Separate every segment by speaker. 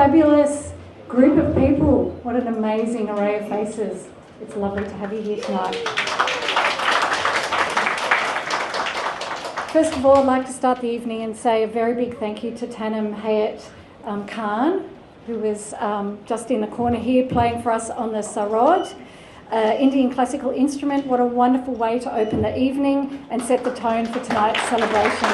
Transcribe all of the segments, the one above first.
Speaker 1: fabulous group of people. What an amazing array of faces. It's lovely to have you here tonight. First of all, I'd like to start the evening and say a very big thank you to Tanam Hayat Khan, who is just in the corner here playing for us on the sarod, Indian classical instrument. What a wonderful way to open the evening and set the tone for tonight's celebration.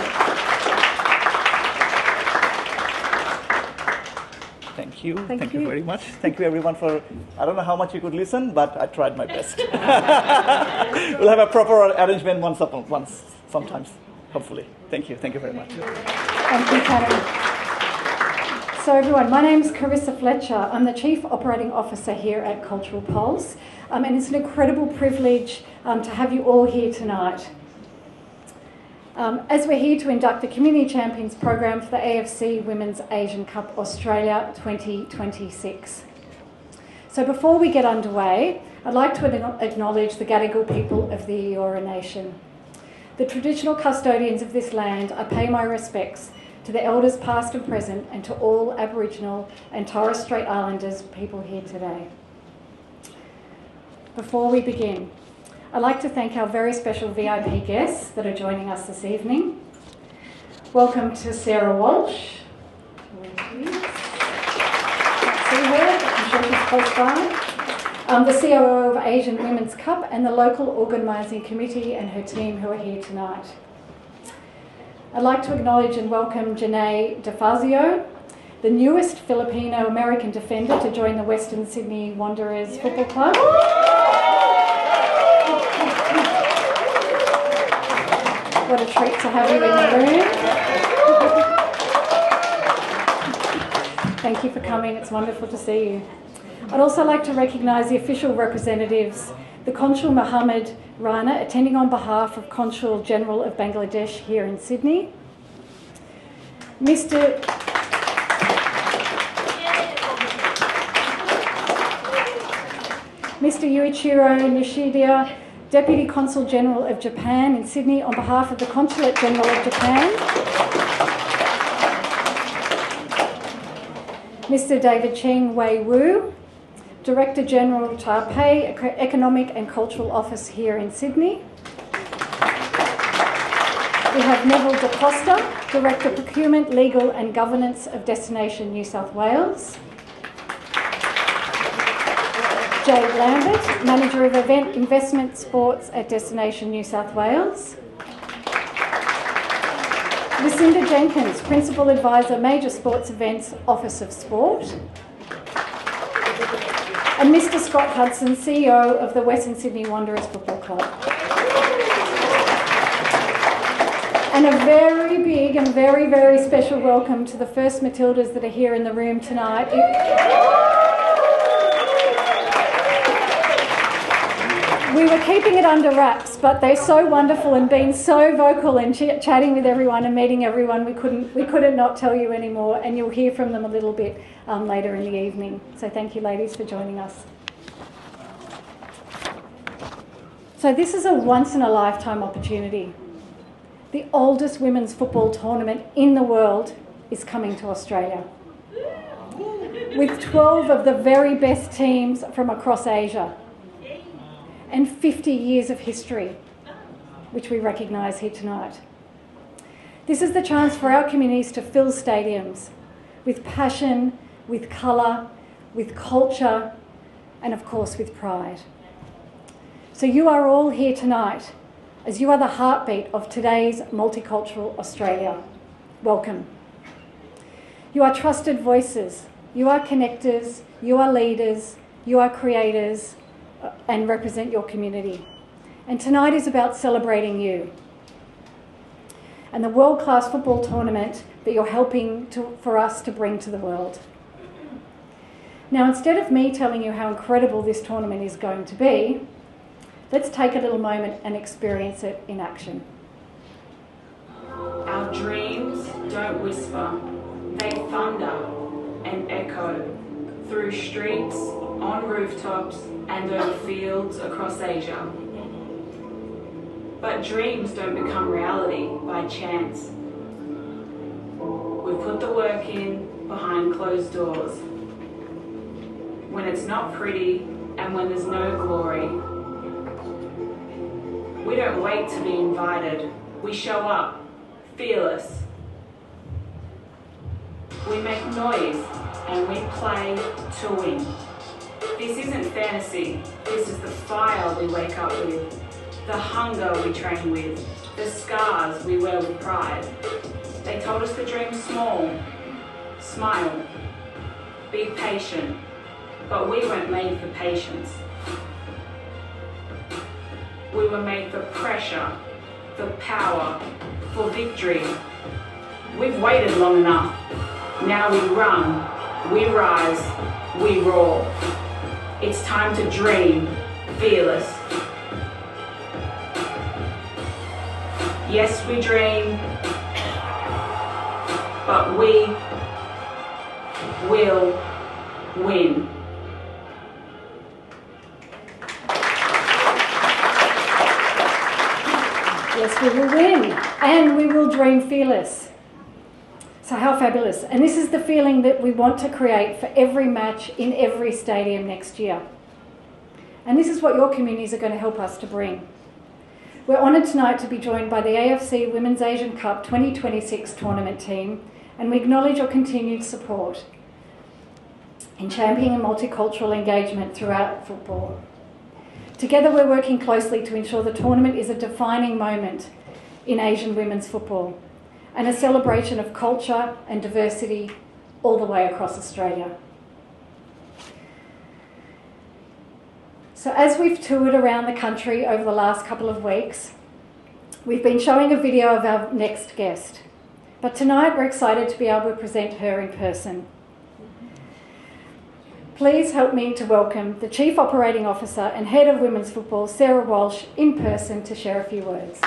Speaker 2: Thank you. Thank you very much. Thank you everyone for, I don't know how much you could listen, but I tried my best. We'll have a proper arrangement once sometimes, hopefully. Thank you very much.
Speaker 1: Thank you, Tanam. So everyone, my name is Carissa Fletcher. I'm the Chief Operating Officer here at Cultural Pulse, and it's an incredible privilege to have you all here tonight. As we're here to induct the Community Champions program for the AFC Women's Asian Cup Australia 2026. So before we get underway, I'd like to acknowledge the Gadigal people of the Eora Nation. The traditional custodians of this land, I pay my respects to the elders past and present, and to all Aboriginal and Torres Strait Islanders people here today. Before we begin, I'd like to thank our very special VIP guests that are joining us this evening. Welcome to Sarah Walsh. Where she is. Can't see her, but I'm sure she's close by. The COO of Asian Women's Cup and the local organising committee and her team who are here tonight. I'd like to acknowledge and welcome Janae DeFazio, the newest Filipino-American defender to join the Western Sydney Wanderers Football Club. What a treat to have you in the room. Thank you for coming, it's wonderful to see you. I'd also like to recognise the official representatives, the Consul Mohammed Rana, attending on behalf of Consul General of Bangladesh here in Sydney. Mr. Yuichiro Nishida, Deputy Consul General of Japan in Sydney, on behalf of the Consulate General of Japan. Mr. David Cheng Wei Wu, Director General Taipei Economic and Cultural Office here in Sydney. We have Neville Da Costa, Director Procurement, Legal and Governance of Destination New South Wales. Jade Lambert, Manager of Event Investment Sports at Destination New South Wales. Lucinda Jenkins, Principal Advisor, Major Sports Events, Office of Sport. And Mr. Scott Hudson, CEO of the Western Sydney Wanderers Football Club. And a very big and very, very special welcome to the first Matildas that are here in the room tonight. We were keeping it under wraps, but they're so wonderful and been so vocal and chatting with everyone and meeting everyone, we couldn't not tell you anymore, and you'll hear from them a little bit later in the evening. So thank you, ladies, for joining us. So this is a once-in-a-lifetime opportunity. The oldest women's football tournament in the world is coming to Australia, with 12 of the very best teams from across Asia, and 50 years of history, which we recognise here tonight. This is the chance for our communities to fill stadiums with passion, with colour, with culture, and of course with pride. So you are all here tonight, as you are the heartbeat of today's multicultural Australia. Welcome. You are trusted voices, you are connectors, you are leaders, you are creators, and represent your community. And tonight is about celebrating you and the world-class football tournament that you're helping for us to bring to the world. Now, instead of me telling you how incredible this tournament is going to be, let's take a little moment and experience it in action.
Speaker 3: Our dreams don't whisper, they thunder and echo through streets, on rooftops, and over fields across Asia. But dreams don't become reality by chance. We've put the work in, behind closed doors. When it's not pretty and when there's no glory. We don't wait to be invited. We show up, fearless. We make noise and we play to win. This isn't fantasy. This is the fire we wake up with, the hunger we train with, the scars we wear with pride. They told us to dream small, smile, be patient, but we weren't made for patience. We were made for pressure, for power, for victory. We've waited long enough. Now we run, we rise, we roar. It's time to dream, fearless. Yes, we dream, but we will win.
Speaker 1: Yes, we will win, and we will dream fearless. So how fabulous. And this is the feeling that we want to create for every match in every stadium next year. And this is what your communities are going to help us to bring. We're honoured tonight to be joined by the AFC Women's Asian Cup 2026 tournament team, and we acknowledge your continued support in championing multicultural engagement throughout football. Together we're working closely to ensure the tournament is a defining moment in Asian women's football and a celebration of culture and diversity all the way across Australia. So as we've toured around the country over the last couple of weeks, we've been showing a video of our next guest. But tonight we're excited to be able to present her in person. Please help me to welcome the Chief Operating Officer and Head of Women's Football, Sarah Walsh, in person to share a few words.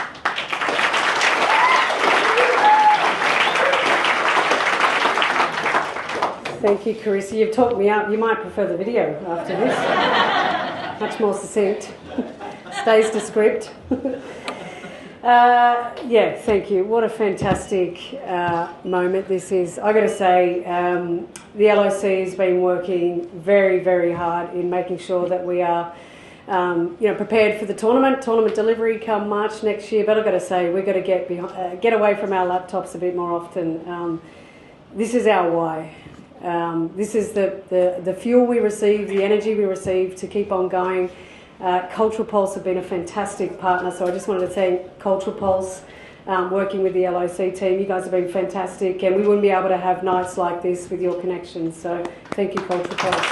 Speaker 4: Thank you, Carissa. You've talked me up. You might prefer the video after this. Much more succinct. Stays to script. Yeah, thank you. What a fantastic moment this is. I've got to say, the LOC has been working very, very hard in making sure that we are prepared for the tournament delivery come March next year. But I've got to say, we've got to get away from our laptops a bit more often. This is our why. This is the fuel we receive, the energy we receive to keep on going. Cultural Pulse have been a fantastic partner, so I just wanted to thank Cultural Pulse, working with the LOC team. You guys have been fantastic, and we wouldn't be able to have nights like this with your connections, so thank you, Cultural Pulse.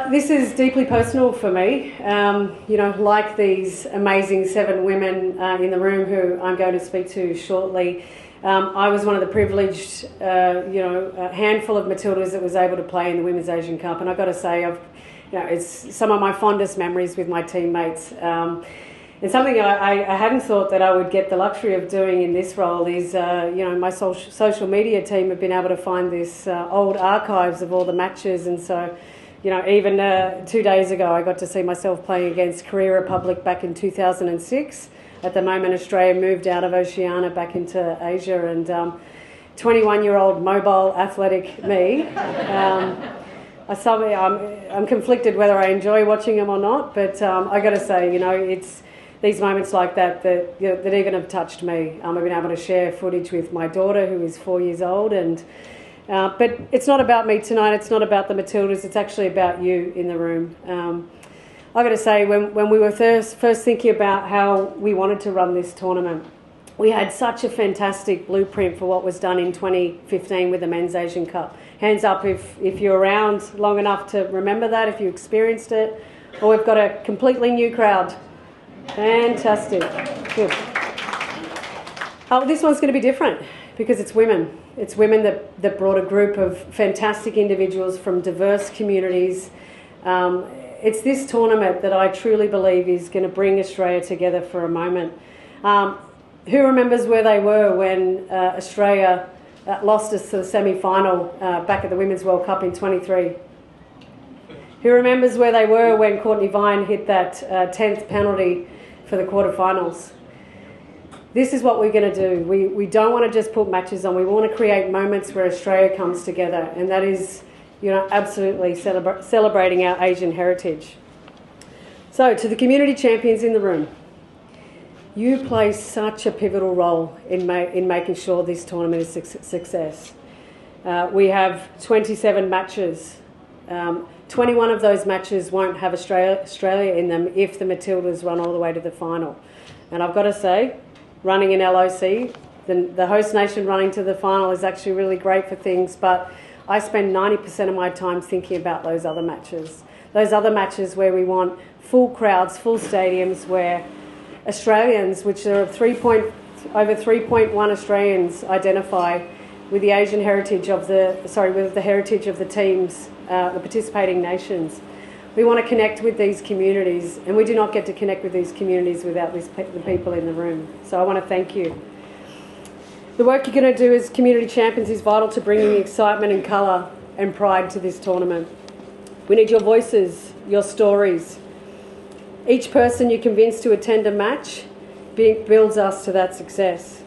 Speaker 4: This is deeply personal for me. Like these amazing 7 women in the room who I'm going to speak to shortly, I was one of the privileged, handful of Matildas that was able to play in the Women's Asian Cup, and I've got to say, it's some of my fondest memories with my teammates. And something I hadn't thought that I would get the luxury of doing in this role is, my social media team have been able to find this old archives of all the matches, and so, even 2 days ago, I got to see myself playing against Korea Republic back in 2006. At the moment, Australia moved out of Oceania back into Asia, and 21-year-old mobile athletic me. I'm conflicted whether I enjoy watching them or not, but I got to say, it's these moments like that even have touched me. I've been able to share footage with my daughter, who is 4 years old, and but it's not about me tonight. It's not about the Matildas. It's actually about you in the room. I've got to say, when we were first thinking about how we wanted to run this tournament, we had such a fantastic blueprint for what was done in 2015 with the Men's Asian Cup. Hands up if you're around long enough to remember that, if you experienced it. Or we've got a completely new crowd. Fantastic. Good. This one's going to be different because it's women. It's women that brought a group of fantastic individuals from diverse communities. It's this tournament that I truly believe is going to bring Australia together for a moment. Who remembers where they were when Australia lost us to the semi-final back at the Women's World Cup in 23? Who remembers where they were when Courtney Vine hit that 10th penalty for the quarterfinals? this is what we're going to do. We don't want to just put matches on. We want to create moments where Australia comes together, and that is, absolutely celebrating our Asian heritage. So, to the community champions in the room, you play such a pivotal role in making sure this tournament is a success. We have 27 matches. 21 of those matches won't have Australia in them if the Matildas run all the way to the final. And I've got to say, running in LOC, the host nation running to the final is actually really great for things, but I spend 90% of my time thinking about those other matches. Those other matches where we want full crowds, full stadiums, where Australians, which are over 3.1 Australians identify with the Asian heritage with the heritage of the teams, the participating nations. We want to connect with these communities, and we do not get to connect with these communities without the people in the room. So I want to thank you. The work you're going to do as community champions is vital to bringing excitement and colour and pride to this tournament. We need your voices, your stories. Each person you convince to attend a match builds us to that success.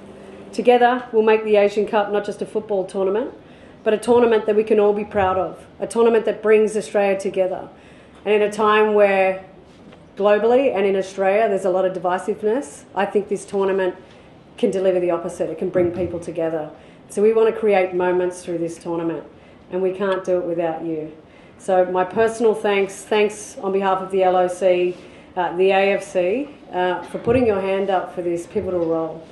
Speaker 4: Together, we'll make the Asian Cup not just a football tournament, but a tournament that we can all be proud of, a tournament that brings Australia together. And in a time where globally and in Australia there's a lot of divisiveness, I think this tournament can deliver the opposite. It can bring people together. So we want to create moments through this tournament, and we can't do it without you. So my personal thanks on behalf of the LOC, the AFC, for putting your hand up for this pivotal role.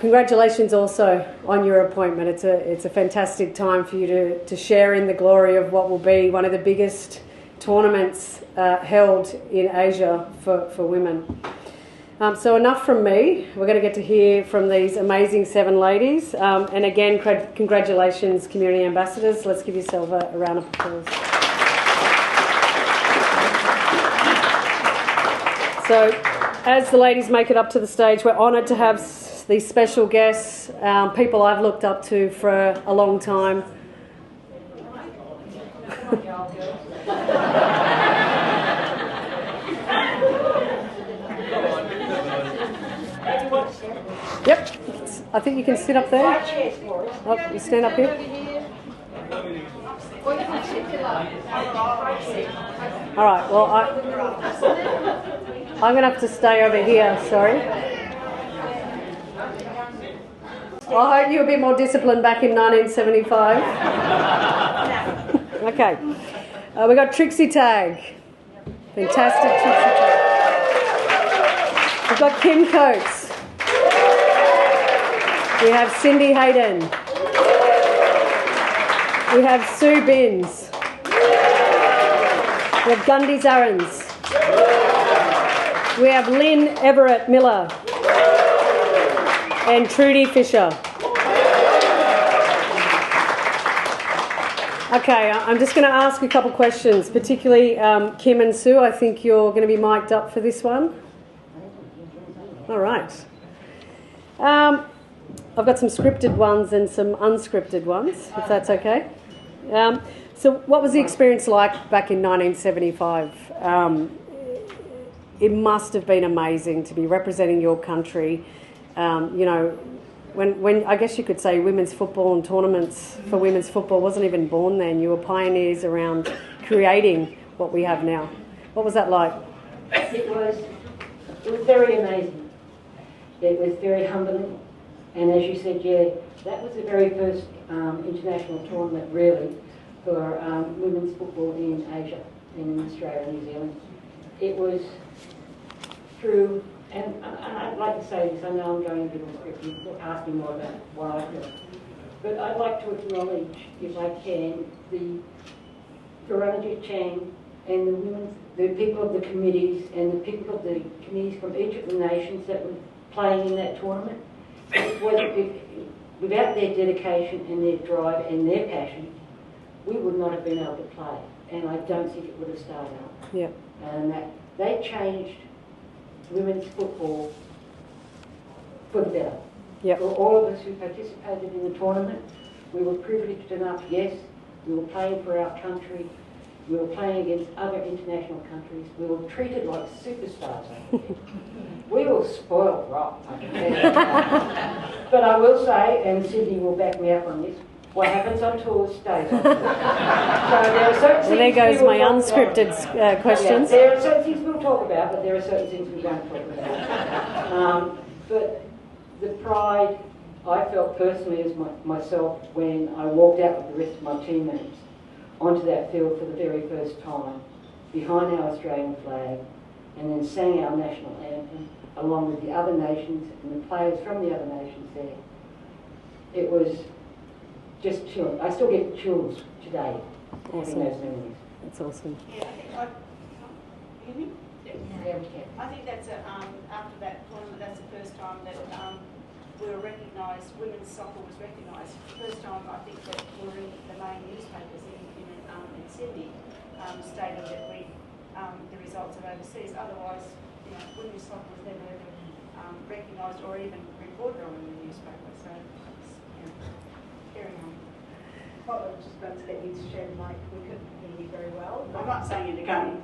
Speaker 4: Congratulations also on your appointment. It's a fantastic time for you to share in the glory of what will be one of the biggest tournaments held in Asia for women. So enough from me. We're going to get to hear from these amazing 7 ladies. And again, congratulations, community ambassadors. Let's give yourself a round of applause. So as the ladies make it up to the stage, we're honoured to have these special guests, people I've looked up to for a long time. Yep, I think you can sit up there. Oh, you stand up here. All right, well, I'm going to have to stay over here, sorry. Well, I hope you were a bit more disciplined back in 1975. Okay. We got Trixie Tagg. Fantastic Trixie Tagg. We've got Kim Coates. We have Cindy Hayden. We have Sue Binns. We have Gundy Zarens. We have Lynn Everett Miller. And Trudy Fisher. Okay, I'm just going to ask a couple questions, particularly Kim and Sue. I think you're going to be mic'd up for this one. All right. I've got some scripted ones and some unscripted ones, if that's okay. So what was the experience like back in 1975? It must have been amazing to be representing your country. When I guess you could say women's football and tournaments for women's football wasn't even born then. You were pioneers around creating what we have now. What was that like?
Speaker 5: It was very amazing. It was very humbling. And as you said, yeah, that was the very first international tournament really for women's football in Asia, in Australia and New Zealand. It was through, and I'd like to say this, I know I'm going a bit off script, you asked me more about what I feel, but I'd like to acknowledge, if I can, the Veronica Chang and the people of the committees and the people of the committees from each of the nations that were playing in that tournament. Without their dedication and their drive and their passion, we would not have been able to play, and I don't think it would have started up.
Speaker 4: Yeah.
Speaker 5: And that they changed women's football for the better.
Speaker 4: Yep.
Speaker 5: For all of us who participated in the tournament, we were privileged enough, yes, we were playing for our country, We were playing against other international countries. We were treated like superstars. We were spoiled rotten, I can tell you that. But I will say, and Sydney will back me up on this, what happens on tour stays on tour. So there are certain
Speaker 4: Well, there goes my unscripted questions.
Speaker 5: Yeah, there are certain things we'll talk about, but there are certain things we won't talk about. But the pride I felt personally as myself when I walked out with the rest of my teammates onto that field for the very first time, behind our Australian flag, and then sang our national anthem along with the other nations and the players from the other nations there. It was just chilling. I still get chills today having those memories.
Speaker 4: That's awesome.
Speaker 6: Yeah, I think hear me?
Speaker 5: Yeah, we can.
Speaker 6: I think that's after that tournament, that's the first time that we were recognised, women's soccer was recognised. First time I think that we were in the main newspapers in Sydney stating that the results of overseas. Otherwise, women's soccer was never ever recognised or even reported on in the newspaper. So, carrying on.
Speaker 7: Well, I was just about to let you share the mic. We couldn't hear you very well.
Speaker 6: I'm not saying it again.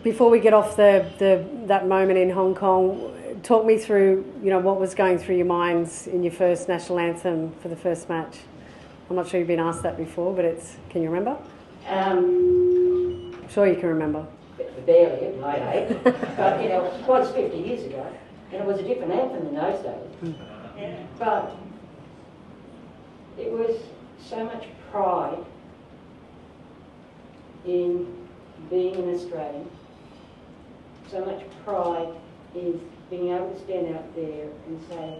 Speaker 4: Before we get off that moment in Hong Kong, talk me through, what was going through your minds in your first national anthem for the first match. I'm not sure you've been asked that before, but can you remember? I'm sure you can remember.
Speaker 5: Barely at my age, but it was 50 years ago, and it was a different anthem in those days.
Speaker 6: Yeah.
Speaker 5: But it was so much pride in being an Australian, so much pride in being able to stand out there and say,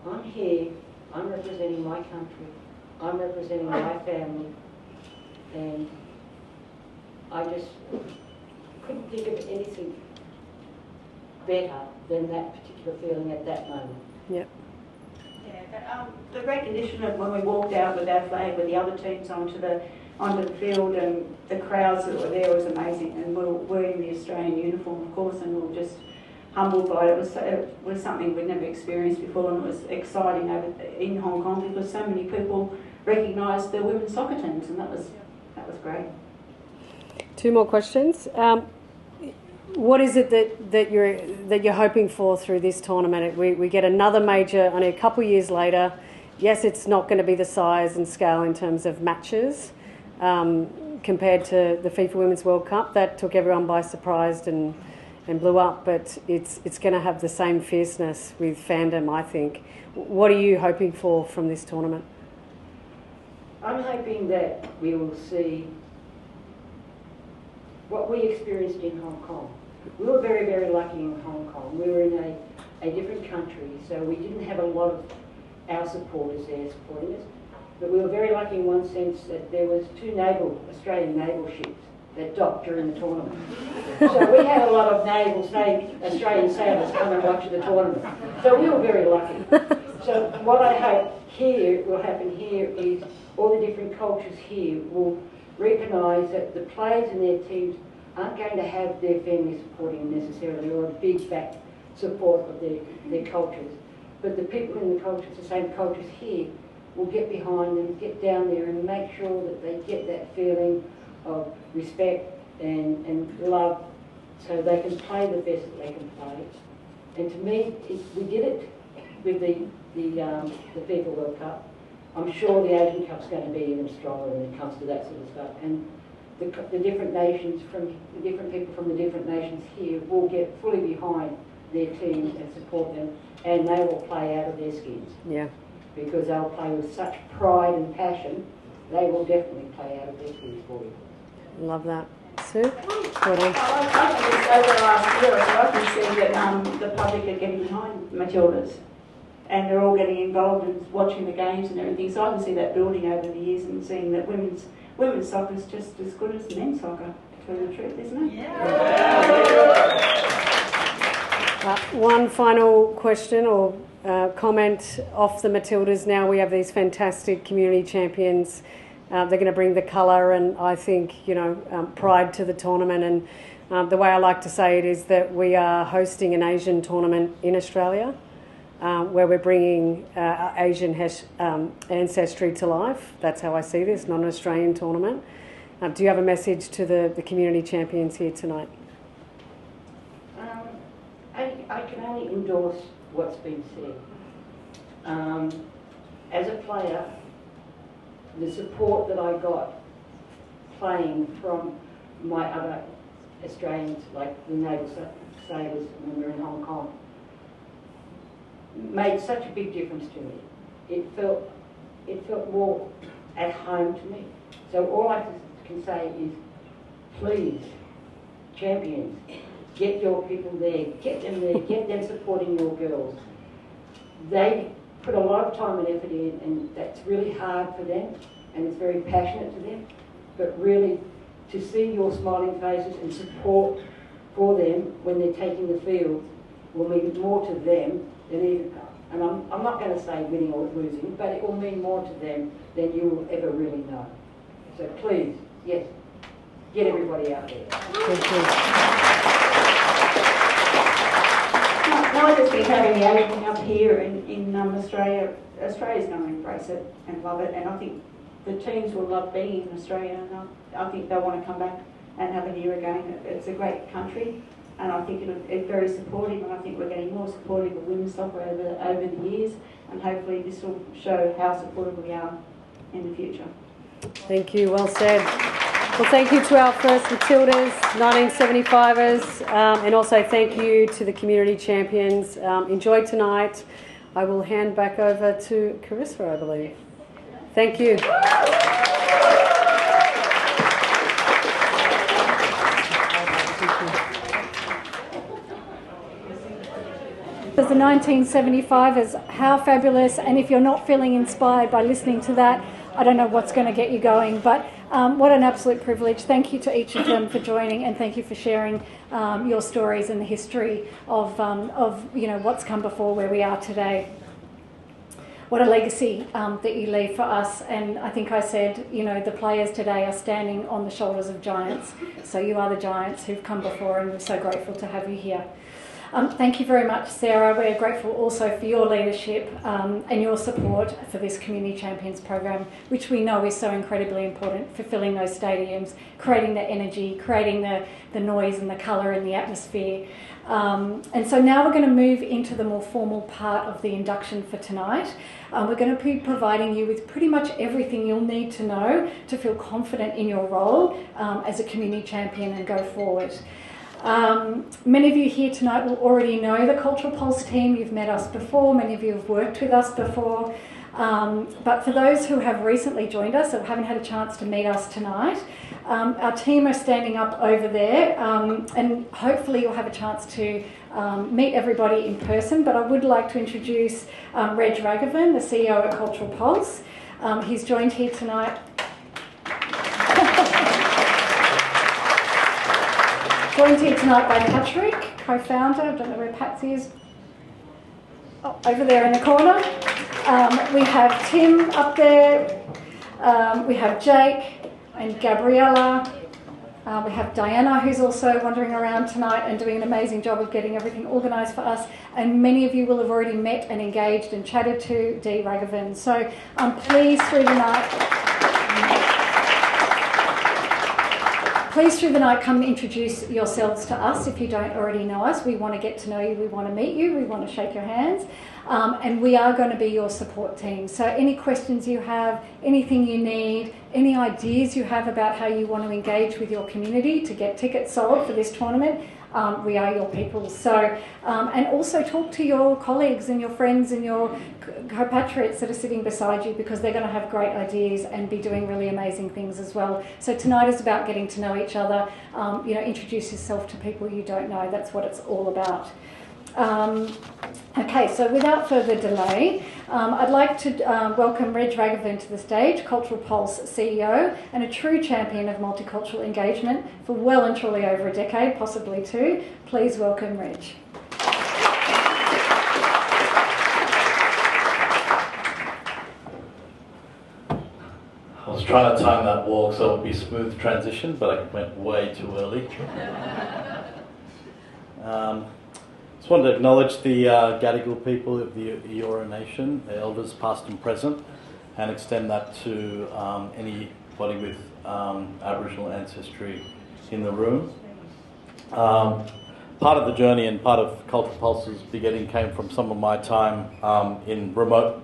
Speaker 5: I'm here, I'm representing my country, I'm representing my family, and I just couldn't think of anything better than that particular feeling at that moment.
Speaker 4: Yep.
Speaker 6: Yeah, the recognition of when we walked out with our flag with the other teams onto the field, and the crowds that were there was amazing, and we were wearing the Australian uniform, of course, and we were just humbled by it. It was something we'd never experienced before, and it was exciting over in Hong Kong because so many people recognised the women's soccer teams, and that was great.
Speaker 4: Two more questions. What is it that you're hoping for through this tournament? We get another major only a couple of years later. Yes, it's not going to be the size and scale in terms of matches compared to the FIFA Women's World Cup. That took everyone by surprise and blew up, but it's going to have the same fierceness with fandom, I think. What are you hoping for from this tournament?
Speaker 5: I'm hoping that we will see what we experienced in Hong Kong. We were very, very lucky in Hong Kong. We were in a different country, so we didn't have a lot of our supporters there supporting us. But we were very lucky in one sense that there was 2 Australian naval ships that docked during the tournament. So we had a lot of Australian sailors come and watch the tournament. So we were very lucky. So what I hope will happen here is all the different cultures here will recognise that the players and their teams aren't going to have their family supporting them necessarily, or a big back support of their cultures. But the people in the same cultures here, will get behind them, get down there and make sure that they get that feeling of respect and love, so they can play the best that they can play. And to me, we did it with the FIFA World Cup. I'm sure the Asian Cup's going to be even stronger when it comes to that sort of stuff. And the different nations, the different people from the different nations here will get fully behind their teams and support them, and they will play out of their skins.
Speaker 4: Yeah.
Speaker 5: Because they'll play with such pride and passion, they will definitely play out of their skins for you.
Speaker 4: Love that. Sue? Well
Speaker 6: I think it's over the last year or so, I can see that the public are getting behind Matildas, and they're all getting involved in watching the games and everything. So I can see that building over the years and seeing that women's soccer is just as good as men's soccer, to tell you the truth, isn't it?
Speaker 4: One final question or comment off the Matildas. Now we have these fantastic community champions. They're going to bring the colour and I think, pride to the tournament. And the way I like to say it is that we are hosting an Asian tournament in Australia. where we're bringing our Asian ancestry to life. That's how I see this, not an Australian tournament. Do you have a message to the community champions here tonight?
Speaker 5: I can only endorse what's been said. As a player, the support that I got playing from my other Australians, like the naval sailors when we were in Hong Kong, made such a big difference to me. It felt more at home to me. So all I can say is, please, champions, get your people there, get them supporting your girls. They put a lot of time and effort in, and that's really hard for them, and it's very passionate to them. But really, to see your smiling faces and support for them when they're taking the field will mean more to them than even, and I'm not going to say winning or losing, but it will mean more to them than you will ever really know. So please, yes, get everybody out there.
Speaker 4: Thank you.
Speaker 6: Not just be having the Asian up here in Australia. Australia's going to embrace it and love it, and I think the teams will love being in Australia, and I think they'll want to come back and have it here again. It's a great country, and I think it's very supportive, and I think we're getting more supportive of women's soccer over the years, and hopefully this will show how supportive we are in the future.
Speaker 4: Thank you, well said. Well, thank you to our first Matildas, 1975ers, and also thank you to the community champions. Enjoy tonight. I will hand back over to Carissa, I believe. Thank you.
Speaker 1: As the 1975ers, how fabulous, and if you're not feeling inspired by listening to that, I don't know what's going to get you going, but what an absolute privilege. Thank you to each of them for joining, and thank you for sharing your stories and the history of what's come before where we are today. What a legacy that you leave for us. And I think I said, the players today are standing on the shoulders of giants. So you are the giants who've come before, and we're so grateful to have you here. Thank you very much, Sarah. We're grateful also for your leadership and your support for this Community Champions program, which we know is so incredibly important for filling those stadiums, creating the energy, creating the noise and the colour and the atmosphere. And so now we're going to move into the more formal part of the induction for tonight. We're going to be providing you with pretty much everything you'll need to know to feel confident in your role as a community champion and go forward. Many of you here tonight will already know the Cultural Pulse team. You've met us before, many of you have worked with us before. But for those who have recently joined us or haven't had a chance to meet us tonight, our team are standing up over there, and hopefully you'll have a chance to meet everybody in person. But I would like to introduce Reg Raghavan, the CEO at Cultural Pulse. He's joined here tonight. Joined here tonight by Patrick, co-founder. I don't know where Patsy is. Oh, over there in the corner. We have Tim up there. We have Jake and Gabriella. We have Diana, who's also wandering around tonight and doing an amazing job of getting everything organised for us. And many of you will have already met and engaged and chatted to Dee Raghavan. So please through the night, come and introduce yourselves to us if you don't already know us. We want to get to know you, we want to meet you, we want to shake your hands. And we are going to be your support team. So any questions you have, anything you need, any ideas you have about how you want to engage with your community to get tickets sold for this tournament, we are your people. So, and also talk to your colleagues and your friends and your compatriots that are sitting beside you, because they're going to have great ideas and be doing really amazing things as well. So tonight is about getting to know each other. Introduce yourself to people you don't know. That's what it's all about. Okay, so without further delay, I'd like to welcome Reg Raghavan to the stage, Cultural Pulse CEO and a true champion of multicultural engagement for well and truly over a decade, possibly two. Please welcome Reg.
Speaker 8: I was trying to time that walk so it would be a smooth transition, but I went way too early. Just wanted to acknowledge the Gadigal people of the Eora Nation, their elders past and present, and extend that to anybody with Aboriginal ancestry in the room. Part of the journey and part of Cultural Pulse's beginning came from some of my time in remote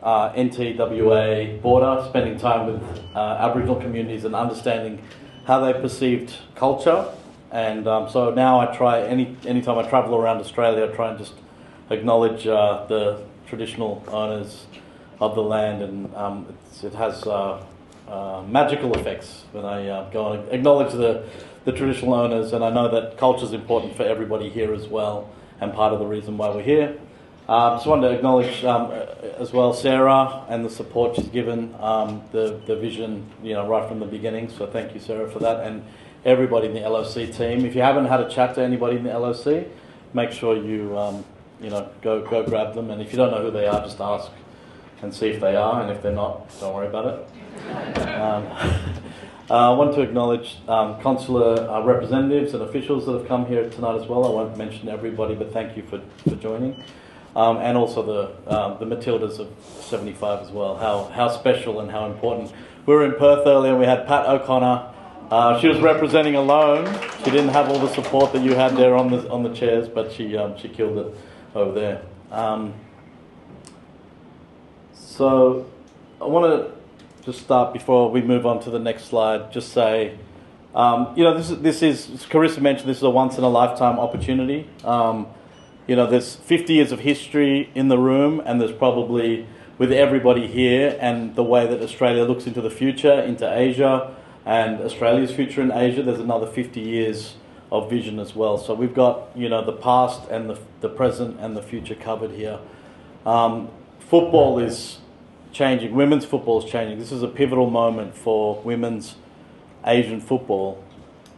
Speaker 8: NTWA border, spending time with Aboriginal communities and understanding how they perceived culture. And so now I try, anytime I travel around Australia, I try and just acknowledge the traditional owners of the land, and it has magical effects when I go and acknowledge the traditional owners, and I know that culture is important for everybody here as well, and part of the reason why we're here. Just wanted to acknowledge as well Sarah and the support she's given, the vision, right from the beginning. So thank you, Sarah, for that, and everybody in the LOC team. If you haven't had a chat to anybody in the LOC, make sure you go grab them, and if you don't know who they are, just ask and see if they are, and if they're not, don't worry about it. I want to acknowledge consular representatives and officials that have come here tonight as well. I won't mention everybody, but thank you for joining. And also the Matildas of 75 as well. How special and how important. We were in Perth earlier and we had Pat O'Connor. She was representing alone. She didn't have all the support that you had there on the chairs, but she killed it over there. So I want to just start before we move on to the next slide. Just say, this is Carissa mentioned. This is a once in a lifetime opportunity. There's 50 years of history in the room, and there's probably, with everybody here and the way that Australia looks into the future, into Asia, and Australia's future in Asia, there's another 50 years of vision as well. So we've got, the past and the present and the future covered here. Football is changing. Women's football is changing. This is a pivotal moment for women's Asian football.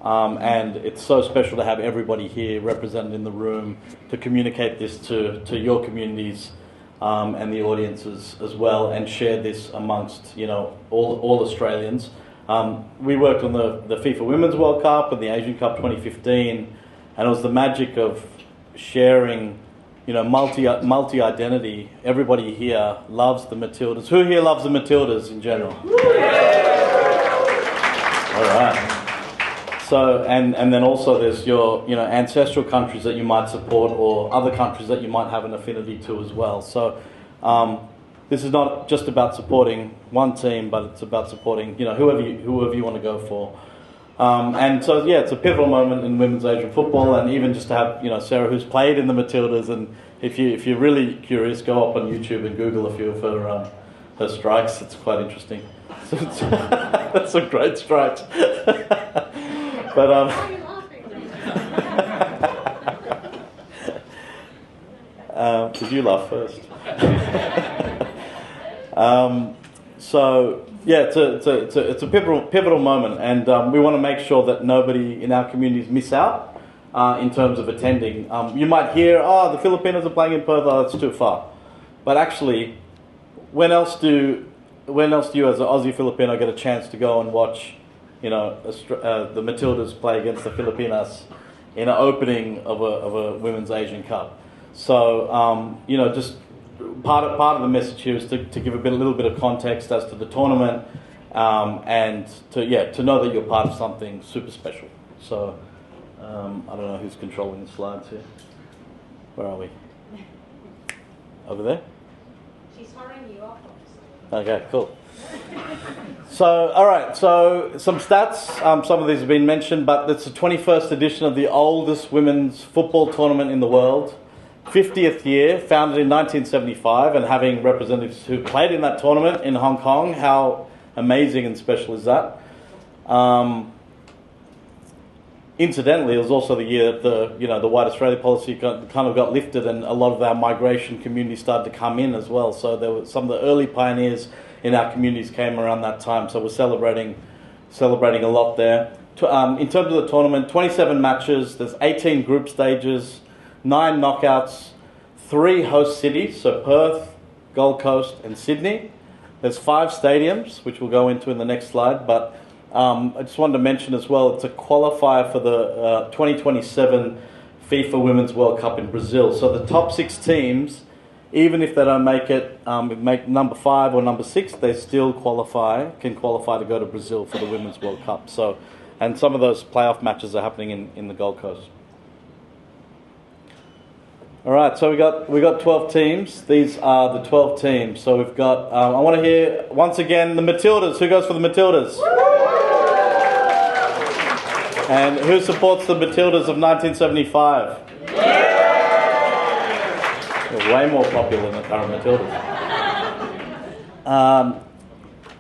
Speaker 8: And it's so special to have everybody here represented in the room to communicate this to your communities and the audiences as well, and share this amongst all Australians. We worked on the FIFA Women's World Cup and the Asian Cup 2015, and it was the magic of sharing, multi-identity. Everybody here loves the Matildas. Who here loves the Matildas in general? All right. So, and then also there's your, ancestral countries that you might support, or other countries that you might have an affinity to as well. So, this is not just about supporting one team, but it's about supporting, whoever you want to go for. And so, it's a pivotal moment in women's Asian football, and even just to have, Sarah, who's played in the Matildas, and if you're really curious, go up on YouTube and Google a few of her strikes. It's quite interesting. So that's some great strikes. But
Speaker 7: Why are you laughing?
Speaker 8: did you laugh first? It's a pivotal moment, and we want to make sure that nobody in our communities miss out in terms of attending. You might hear, the Filipinos are playing in Perth, that's too far. But actually, when else do you as an Aussie Filipino get a chance to go and watch the Matildas play against the Filipinas in an opening of a Women's Asian Cup? So, just part of the message here is to give a little bit of context as to the tournament, and to know that you're part of something super special. So, I don't know who's controlling the slides here. Where are we? Over there?
Speaker 7: She's hurrying you off.
Speaker 8: Okay, cool. So, all right, so some stats. Some of these have been mentioned, but it's the 21st edition of the oldest women's football tournament in the world. 50th year, founded in 1975, and having representatives who played in that tournament in Hong Kong. How amazing and special is that? Incidentally, it was also the year that the White Australia policy kind of got lifted, and a lot of our migration community started to come in as well. So there were some of the early pioneers in our communities came around that time. So we're celebrating a lot there. In terms of the tournament, 27 matches. There's 18 group stages, 9 knockouts, 3 host cities, so Perth, Gold Coast and Sydney. There's 5 stadiums, which we'll go into in the next slide, but I just wanted to mention as well, it's a qualifier for the 2027 FIFA Women's World Cup in Brazil. So the top 6 teams, even if they don't make it, make number 5 or number 6, they still can qualify to go to Brazil for the Women's World Cup. So, and some of those playoff matches are happening in the Gold Coast. All right, so we got 12 teams. These are the 12 teams. So we've got. I want to hear once again the Matildas. Who goes for the Matildas? And who supports the Matildas of 1975? They're way more popular than the current Matildas.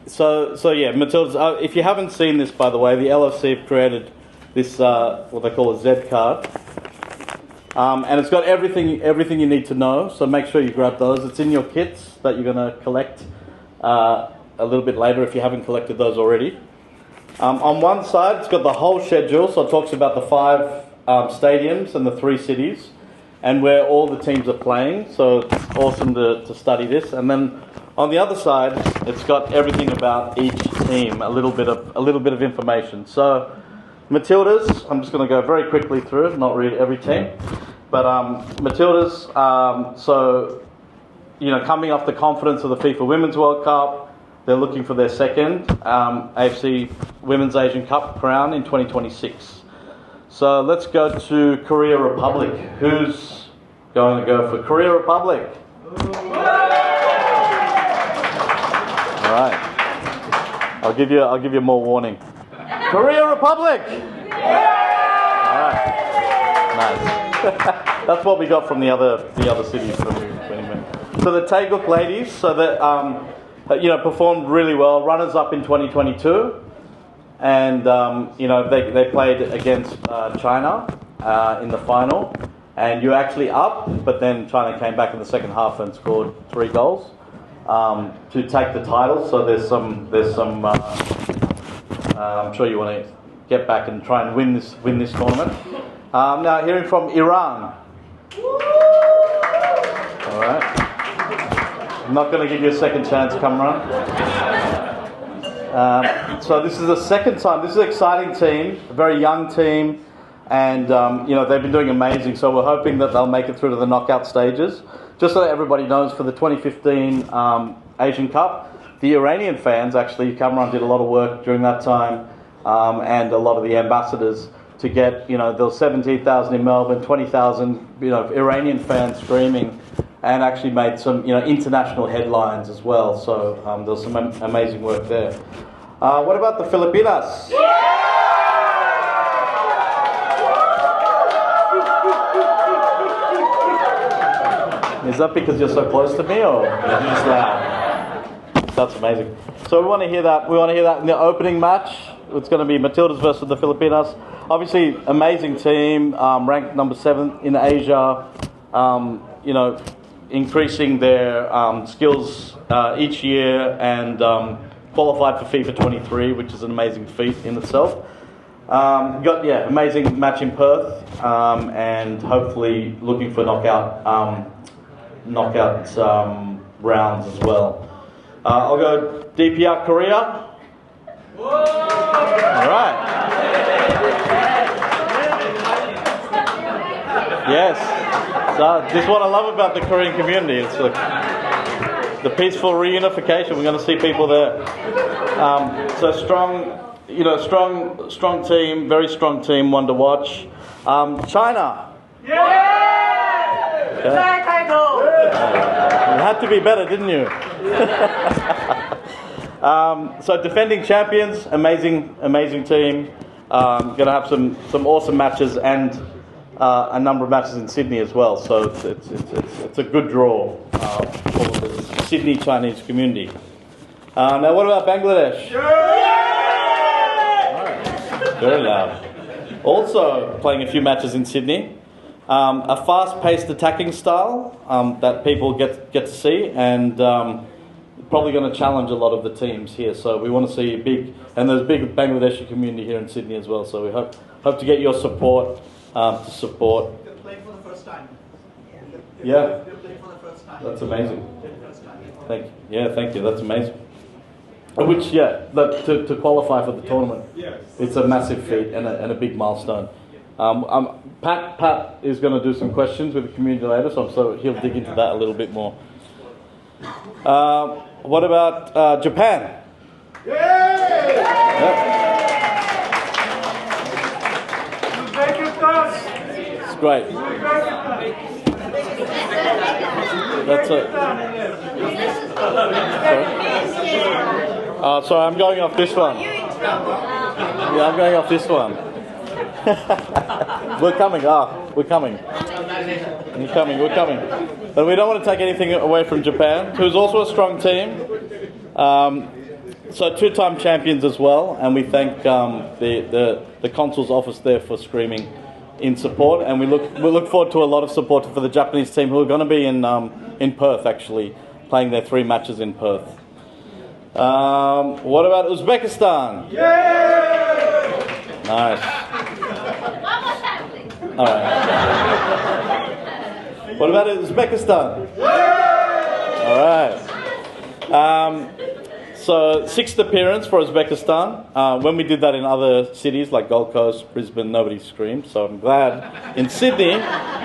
Speaker 8: So yeah, Matildas. If you haven't seen this, by the way, the LFC have created this what they call a Z card. And it's got everything you need to know, so make sure you grab those. It's in your kits that you're going to collect a little bit later if you haven't collected those already. On one side, it's got the whole schedule, so it talks about the 5 stadiums and the 3 cities, and where all the teams are playing, so it's awesome to study this. And then on the other side, it's got everything about each team, a little bit of information. So Matildas, I'm just going to go very quickly through, not read every team. But Matildas, so, coming off the confidence of the FIFA Women's World Cup, they're looking for their second AFC Women's Asian Cup crown in 2026. So let's go to Korea Republic. Who's going to go for Korea Republic? All right. I'll give you more warning. Korea Republic! Alright. Nice. That's what we got from the other cities when we went. So the Taeguk ladies, so that performed really well, runners up in 2022, and they played against China in the final, and you're actually up, but then China came back in the second half and scored 3 goals to take the title. So there's some. I'm sure you want to get back and try and win this tournament. Now, hearing from Iran. All right. I'm not going to give you a second chance, Kamran. So this is the second time. This is an exciting team, a very young team, and they've been doing amazing. So we're hoping that they'll make it through to the knockout stages. Just so that everybody knows, for the 2015 Asian Cup, the Iranian fans, actually, Cameron did a lot of work during that time, and a lot of the ambassadors to get, there was 17,000 in Melbourne, 20,000, Iranian fans screaming, and actually made some, international headlines as well. So there was some amazing work there. What about the Filipinas? Is that because you're so close to me, or are you just loud? That's amazing. So we want to hear that. We want to hear that in the opening match. It's going to be Matildas versus the Filipinas. Obviously, amazing team, ranked number 7 in Asia. Increasing their skills each year, and qualified for FIFA 23, which is an amazing feat in itself. Amazing match in Perth, and hopefully looking for knockout rounds as well. I'll go DPR Korea. All right. Yes. So this is what I love about the Korean community. It's the peaceful reunification. We're going to see people there. So strong team, very strong team, one to watch. China. Yeah! Okay. You had to be better, didn't you? So defending champions, amazing team. Going to have some awesome matches, and a number of matches in Sydney as well. So it's a good draw for the Sydney Chinese community. Now, what about Bangladesh? Right. Very loud. Also playing a few matches in Sydney. A fast-paced attacking style that people get to see, and probably going to challenge a lot of the teams here. So we want to see there's a big Bangladeshi community here in Sydney as well. So we hope to get your support to support.
Speaker 2: They're playing for the first time.
Speaker 8: Yeah.
Speaker 2: They're playing for the first time.
Speaker 8: That's amazing. Thank you. That's amazing. To qualify for the tournament, it's a massive feat and a big milestone. Pat is going to do some questions with the community later, so he'll dig into that a little bit more. What about Japan? It's great. That's it. Sorry, I'm going off this one. Yeah, I'm going off this one. We're coming. We're coming. We're coming. But we don't want to take anything away from Japan, who's also a strong team. So two-time champions as well, and we thank the consul's office there for screaming in support, and we look forward to a lot of support for the Japanese team, who are going to be in Perth, actually playing their 3 matches in Perth. What about Uzbekistan? Nice. All right. What about Uzbekistan? All right. So 6th appearance for Uzbekistan. When we did that in other cities like Gold Coast, Brisbane, nobody screamed. So I'm glad in Sydney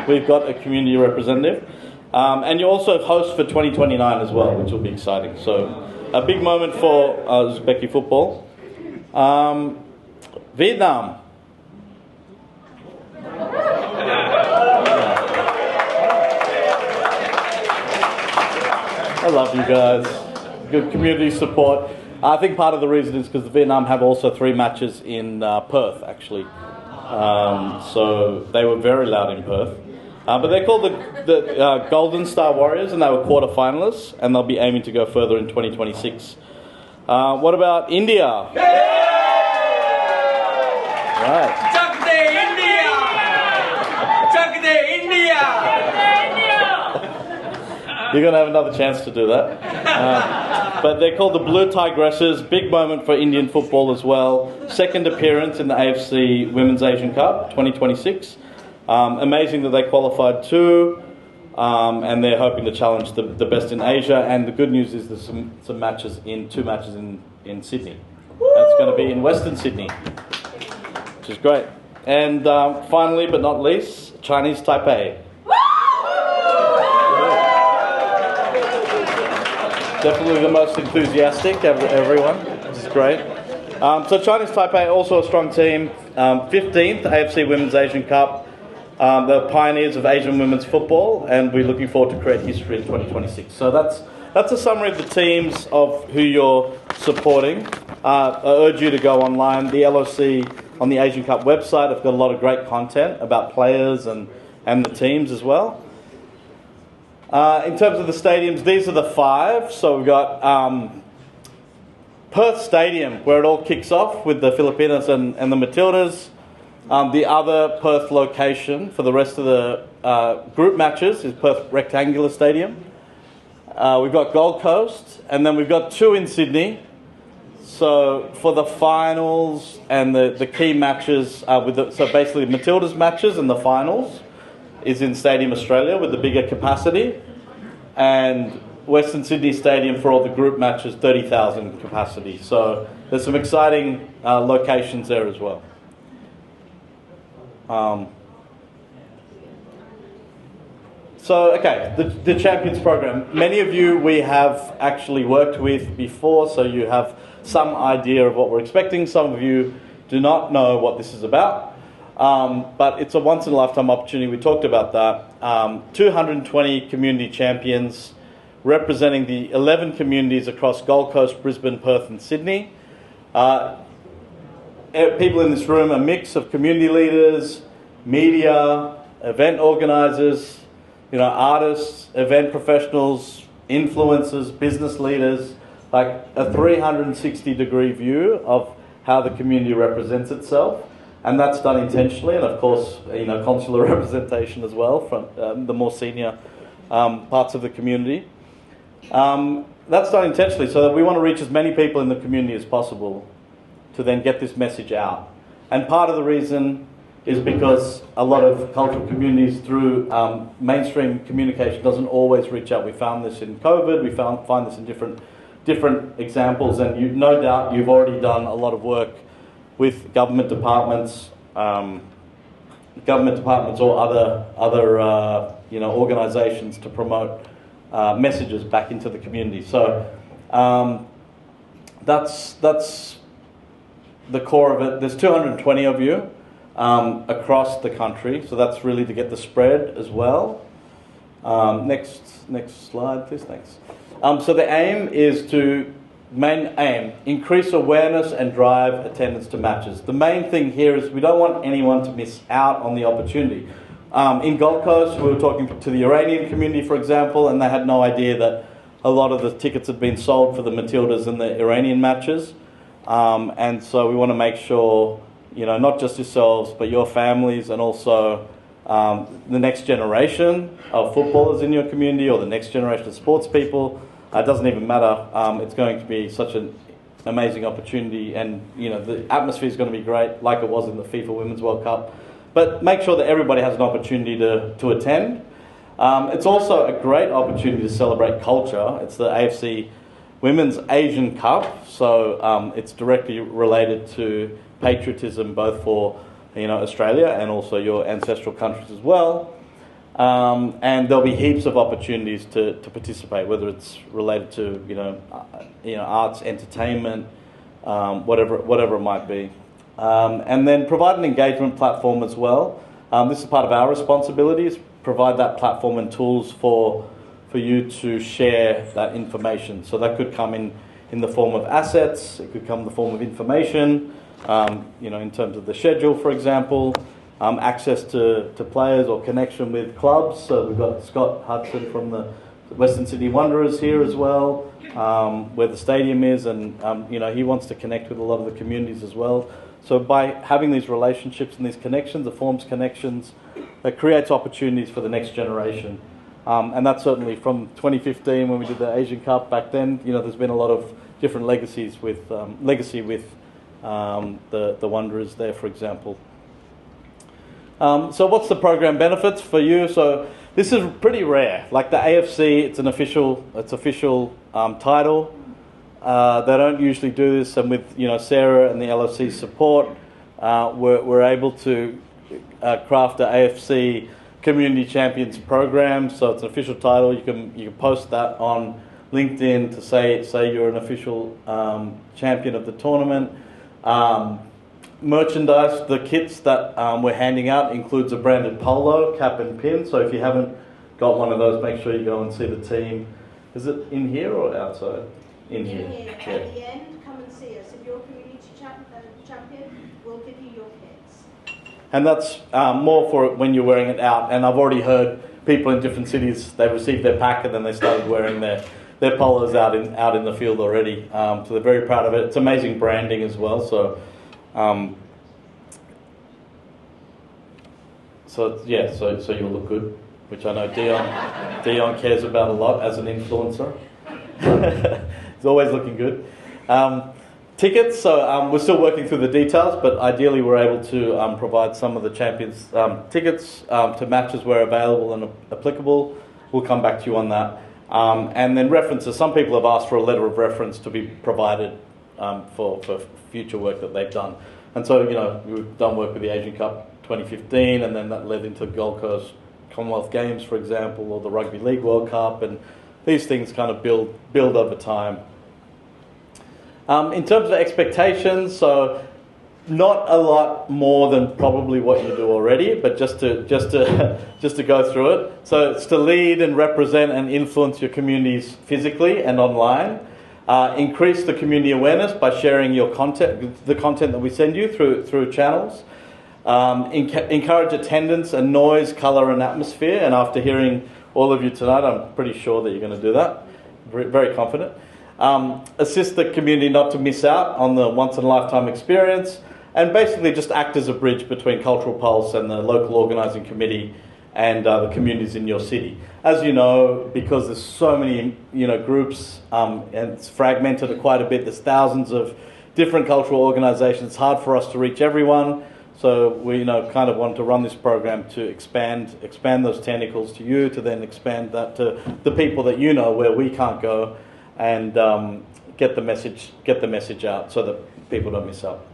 Speaker 8: we've got a community representative. And you also host for 2029 as well, which will be exciting. So a big moment for Uzbeki football. Vietnam. I love you guys. Good community support. I think part of the reason is because Vietnam have also 3 matches in Perth, actually. So they were very loud in Perth. But they're called the Golden Star Warriors, and they were quarter-finalists, and they'll be aiming to go further in 2026. What about India? Right. You're going to have another chance to do that. But they're called the Blue Tigresses. Big moment for Indian football as well. 2nd appearance in the AFC Women's Asian Cup 2026. Amazing that they qualified too. And they're hoping to challenge the best in Asia. And the good news is there's some matches in 2 matches in Sydney. That's going to be in Western Sydney, which is great. And finally, but not least, Chinese Taipei. Definitely the most enthusiastic, everyone, which is great. So Chinese Taipei, also a strong team. 15th AFC Women's Asian Cup. The pioneers of Asian women's football, and we're looking forward to create history in 2026. So that's a summary of the teams of who you're supporting. I urge you to go online. The LOC on the Asian Cup website have got a lot of great content about players and the teams as well. In terms of the stadiums, these are the 5. So we've got Perth Stadium, where it all kicks off with the Filipinas and the Matildas. The other Perth location for the rest of the group matches is Perth Rectangular Stadium. We've got Gold Coast, and then we've got 2 in Sydney. So for the finals and the key matches, so basically Matildas matches and the finals is in Stadium Australia with the bigger capacity, and Western Sydney Stadium for all the group matches, 30,000 capacity. So there's some exciting locations there as well. The Champions Program. Many of you we have actually worked with before, so you have some idea of what we're expecting. Some of you do not know what this is about. But it's a once-in-a-lifetime opportunity. We talked about that. 220 community champions representing the 11 communities across Gold Coast, Brisbane, Perth and Sydney. People in this room, a mix of community leaders, media, event organisers, artists, event professionals, influencers, business leaders, like a 360-degree view of how the community represents itself. And that's done intentionally, and of course, consular representation as well from the more senior parts of the community. That's done intentionally, so that we want to reach as many people in the community as possible to then get this message out. And part of the reason is because a lot of cultural communities through mainstream communication doesn't always reach out. We found this in COVID, we find this in different examples, and no doubt you've already done a lot of work with government departments government departments or other organisations to promote messages back into the community. So that's the core of it. There's 220 of you across the country, so that's really to get the spread as well. Next slide, please. Thanks. So the aim is to increase awareness and drive attendance to matches. The main thing here is we don't want anyone to miss out on the opportunity. In Gold Coast, we were talking to the Iranian community, for example, and they had no idea that a lot of the tickets had been sold for the Matildas and the Iranian matches. And so we want to make sure, not just yourselves, but your families and also the next generation of footballers in your community or the next generation of sports people. It doesn't even matter. It's going to be such an amazing opportunity, and the atmosphere is going to be great, like it was in the FIFA Women's World Cup. But make sure that everybody has an opportunity to attend. It's also a great opportunity to celebrate culture. It's the AFC Women's Asian Cup, so it's directly related to patriotism, both for Australia and also your ancestral countries as well. And there'll be heaps of opportunities to participate, whether it's related to arts, entertainment, whatever it might be. And then provide an engagement platform as well. This is part of our responsibilities. Provide that platform and tools for you to share that information. So that could come in the form of assets. It could come in the form of information. In terms of the schedule, for example. Access to players or connection with clubs. So we've got Scott Hudson from the Western Sydney Wanderers here as well, where the stadium is, and he wants to connect with a lot of the communities as well. So by having these relationships and these connections, it forms connections that creates opportunities for the next generation. And that's certainly from 2015 when we did the Asian Cup back then. There's been a lot of different legacy with the Wanderers there, for example. So what's the program benefits for you? So this is pretty rare. Like the AFC, it's an official title. They don't usually do this, and with Sarah and the LFC support, we're able to craft the AFC Community Champions program. So it's an official title. You can post that on LinkedIn to say you're an official champion of the tournament. Merchandise, the kits that we're handing out includes a branded polo, cap and pin. So if you haven't got one of those, make sure you go and see the team. Is it in here or outside? In here.
Speaker 7: At the end, come and see us. If you're a community champion, we'll give you your kits.
Speaker 8: And that's more for when you're wearing it out. And I've already heard people in different cities, they received their pack and then they started wearing their polos out in the field already. So they're very proud of it. It's amazing branding as well. So you'll look good, which I know Dion cares about a lot as an influencer. He's always looking good. Tickets, so we're still working through the details, but ideally we're able to provide some of the champions' tickets to matches where available and applicable. We'll come back to you on that. And then references. Some people have asked for a letter of reference to be provided for future work that they've done. And so, we've done work with the Asian Cup 2015, and then that led into Gold Coast Commonwealth Games, for example, or the Rugby League World Cup, and these things kind of build over time. In terms of expectations, so not a lot more than probably what you do already, but just to go through it. So it's to lead and represent and influence your communities physically and online. Increase the community awareness by sharing your content, the content that we send you through channels. Encourage attendance and noise, colour and atmosphere. And after hearing all of you tonight, I'm pretty sure that you're going to do that. Very, very confident. Assist the community not to miss out on the once-in-a-lifetime experience. And basically just act as a bridge between Cultural Pulse and the local organising committee and the communities in your city. As you know, because there's so many groups and it's fragmented quite a bit, there's thousands of different cultural organisations, it's hard for us to reach everyone. So we kind of want to run this program to expand those tentacles to you, to then expand that to the people that where we can't go, and get the message out so that people don't miss out.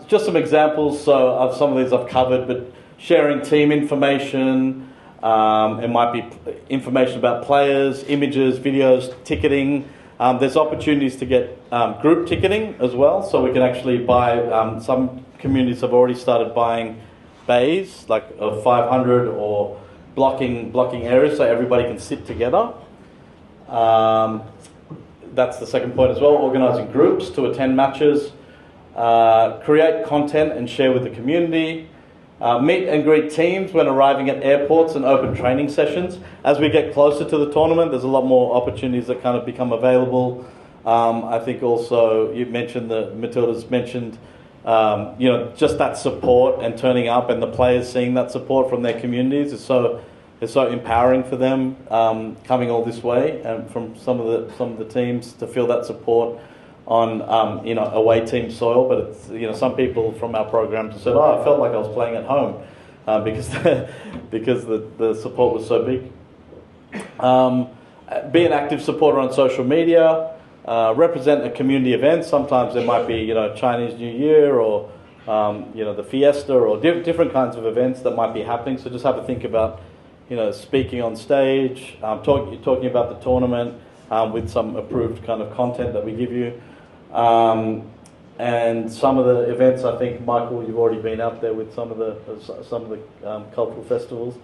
Speaker 8: Just some examples. So of some of these I've covered, but sharing team information. It might be information about players, images, videos, ticketing. There's opportunities to get group ticketing as well, so we can actually buy. Some communities have already started buying bays, like of 500 or blocking areas, so everybody can sit together. That's the second point as well. Organising groups to attend matches, create content and share with the community. Meet and greet teams when arriving at airports and open training sessions. As we get closer to the tournament, there's a lot more opportunities that kind of become available. I think also you mentioned Matilda's mentioned, just that support and turning up, and the players seeing that support from their communities is so empowering for them. Coming all this way and from some of the teams to feel that support on away team soil, but it's some people from our programs have said, I felt like I was playing at home because the support was so big. Be an active supporter on social media. Represent a community event. Sometimes there might be Chinese New Year or the Fiesta or different kinds of events that might be happening. So just have to think about speaking on stage, talking about the tournament with some approved kind of content that we give you. And some of the events, I think, Michael, you've already been out there with some of the cultural festivals.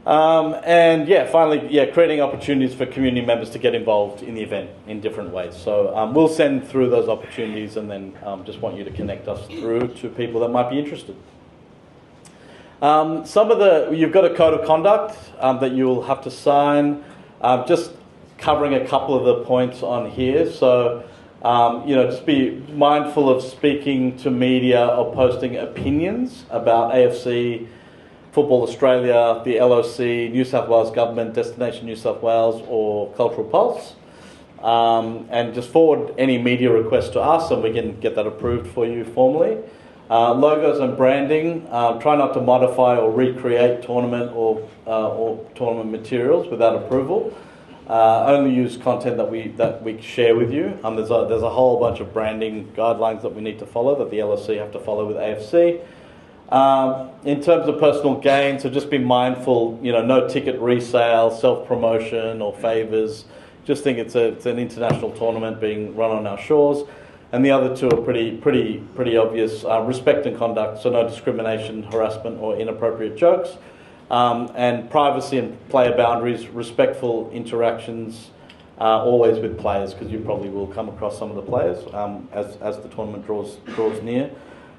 Speaker 8: Finally, creating opportunities for community members to get involved in the event in different ways. So we'll send through those opportunities, and then just want you to connect us through to people that might be interested. You've got a code of conduct that you'll have to sign. Just covering a couple of the points on here. So, just be mindful of speaking to media or posting opinions about AFC, Football Australia, the LOC, New South Wales Government, Destination New South Wales, or Cultural Pulse. And just forward any media requests to us, and we can get that approved for you formally. Logos and branding. Try not to modify or recreate tournament or tournament materials without approval. Only use content that we share with you. There's a whole bunch of branding guidelines that we need to follow, that the LOC have to follow with AFC. In terms of personal gain, so just be mindful. No ticket resale, self-promotion, or favours. Just think it's an international tournament being run on our shores. And the other two are pretty obvious. Respect and conduct, so no discrimination, harassment, or inappropriate jokes. And privacy and player boundaries, respectful interactions, always with players, because you probably will come across some of the players as the tournament draws near.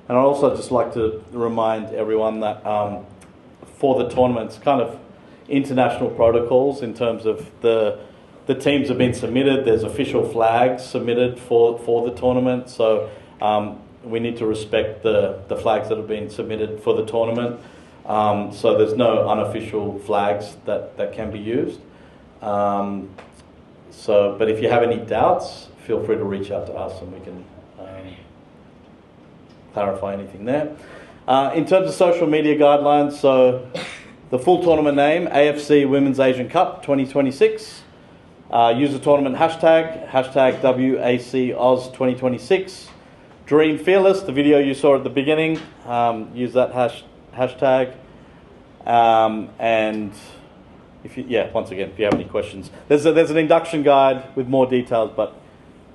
Speaker 8: And I'd also just like to remind everyone that for the tournaments, kind of international protocols in terms of the teams have been submitted. There's official flags submitted for the tournament, so we need to respect the flags that have been submitted for the tournament. So there's no unofficial flags that can be used. But if you have any doubts, feel free to reach out to us and we can clarify anything there. In terms of social media guidelines, so the full tournament name, AFC Women's Asian Cup 2026. Use the tournament hashtag WACOz 2026. Dream Fearless, the video you saw at the beginning, use that hashtag. And once again, if you have any questions, there's an induction guide with more details, but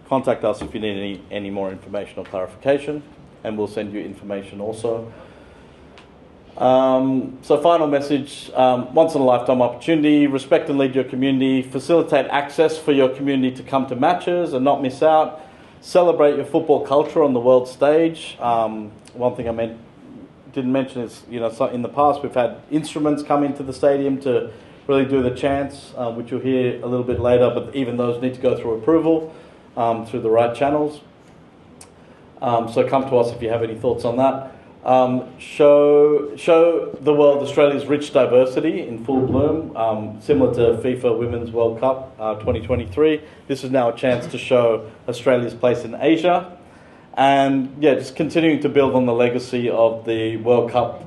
Speaker 8: contact us if you need any more information or clarification, and we'll send you information also. So final message, once in a lifetime opportunity, respect and lead your community, facilitate access for your community to come to matches and not miss out, celebrate your football culture on the world stage. One thing I didn't mention is, so in the past we've had instruments come into the stadium to really do the chants, which you'll hear a little bit later, but even those need to go through approval through the right channels. So come to us if you have any thoughts on that. Show the world Australia's rich diversity in full bloom, similar to FIFA Women's World Cup 2023. This is now a chance to show Australia's place in Asia, and just continuing to build on the legacy of the World Cup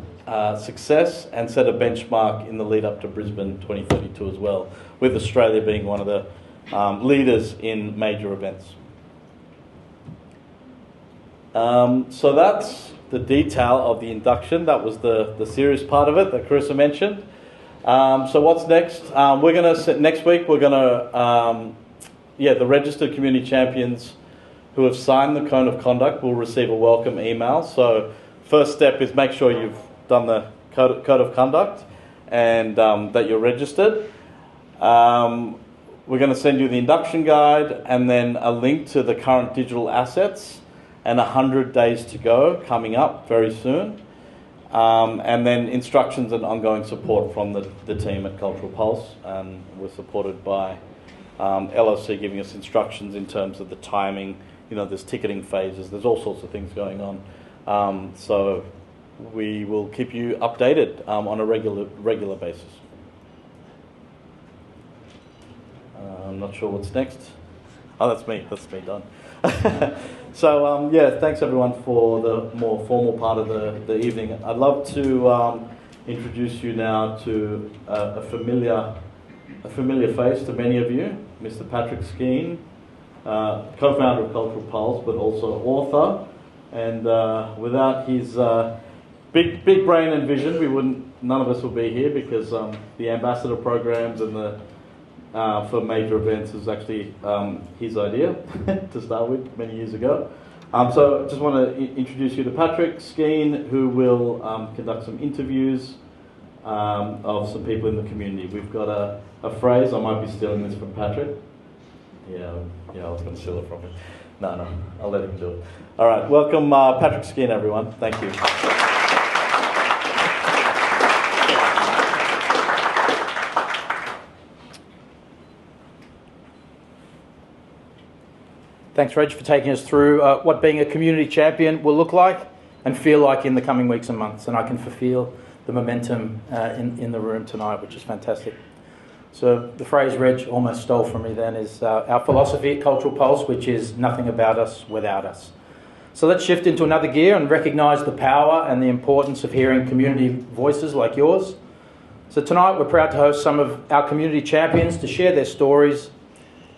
Speaker 8: success and set a benchmark in the lead up to Brisbane 2032 as well, with Australia being one of the leaders in major events. So that's the detail of the induction. That was the serious part of it that Carissa mentioned. So what's next? Next week we're gonna the registered community champions who have signed the code of conduct will receive a welcome email. So first step is make sure you've done the code of conduct and that you're registered. We're going to send you the induction guide and then a link to the current digital assets and 100 days to go coming up very soon. And then instructions and ongoing support from the team at Cultural Pulse. We're supported by LOC giving us instructions in terms of the timing. There's ticketing phases. There's all sorts of things going on. So we will keep you updated on a regular basis. I'm not sure what's next. Oh, that's me. That's me done. So thanks everyone for the more formal part of the evening. I'd love to introduce you now to a familiar face to many of you, Mr. Patrick Skeen, co-founder of Cultural Pulse, but also author. And without his big brain and vision, none of us would be here, because the ambassador programs and the for major events is actually his idea to start with many years ago. So I just want to introduce you to Patrick Skeen, who will conduct some interviews of some people in the community. We've got a phrase. I might be stealing this from Patrick. Yeah, I was going to steal it from him. No, I'll let him do it. All right, welcome Patrick Skeen, everyone. Thank you.
Speaker 9: Thanks, Reg, for taking us through what being a community champion will look like and feel like in the coming weeks and months. And I can feel the momentum in the room tonight, which is fantastic. So the phrase Reg almost stole from me then is our philosophy at Cultural Pulse, which is nothing about us without us. So let's shift into another gear and recognise the power and the importance of hearing community voices like yours. So tonight we're proud to host some of our community champions to share their stories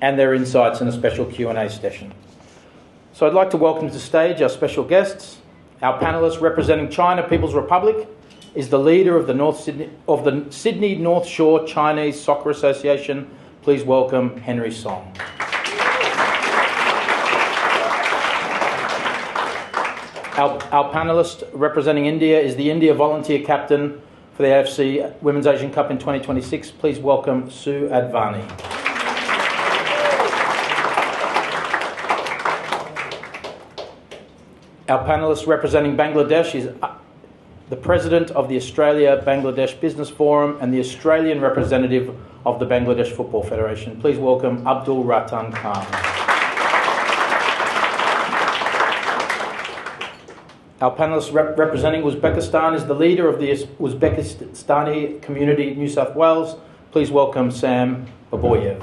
Speaker 9: and their insights in a special Q&A session. So I'd like to welcome to the stage our special guests. Our panellist representing China People's Republic is the leader of the Sydney North Shore Chinese Soccer Association. Please welcome Henry Song. Our panellist representing India is the India volunteer captain for the AFC Women's Asian Cup in 2026. Please welcome Sue Advani. Our panellist representing Bangladesh is the president of the Australia-Bangladesh Business Forum and the Australian representative of the Bangladesh Football Federation. Please welcome Abdul Ratan Khan. Our panellist representing Uzbekistan is the leader of the Uzbekistani community in New South Wales. Please welcome Sam Baboyev.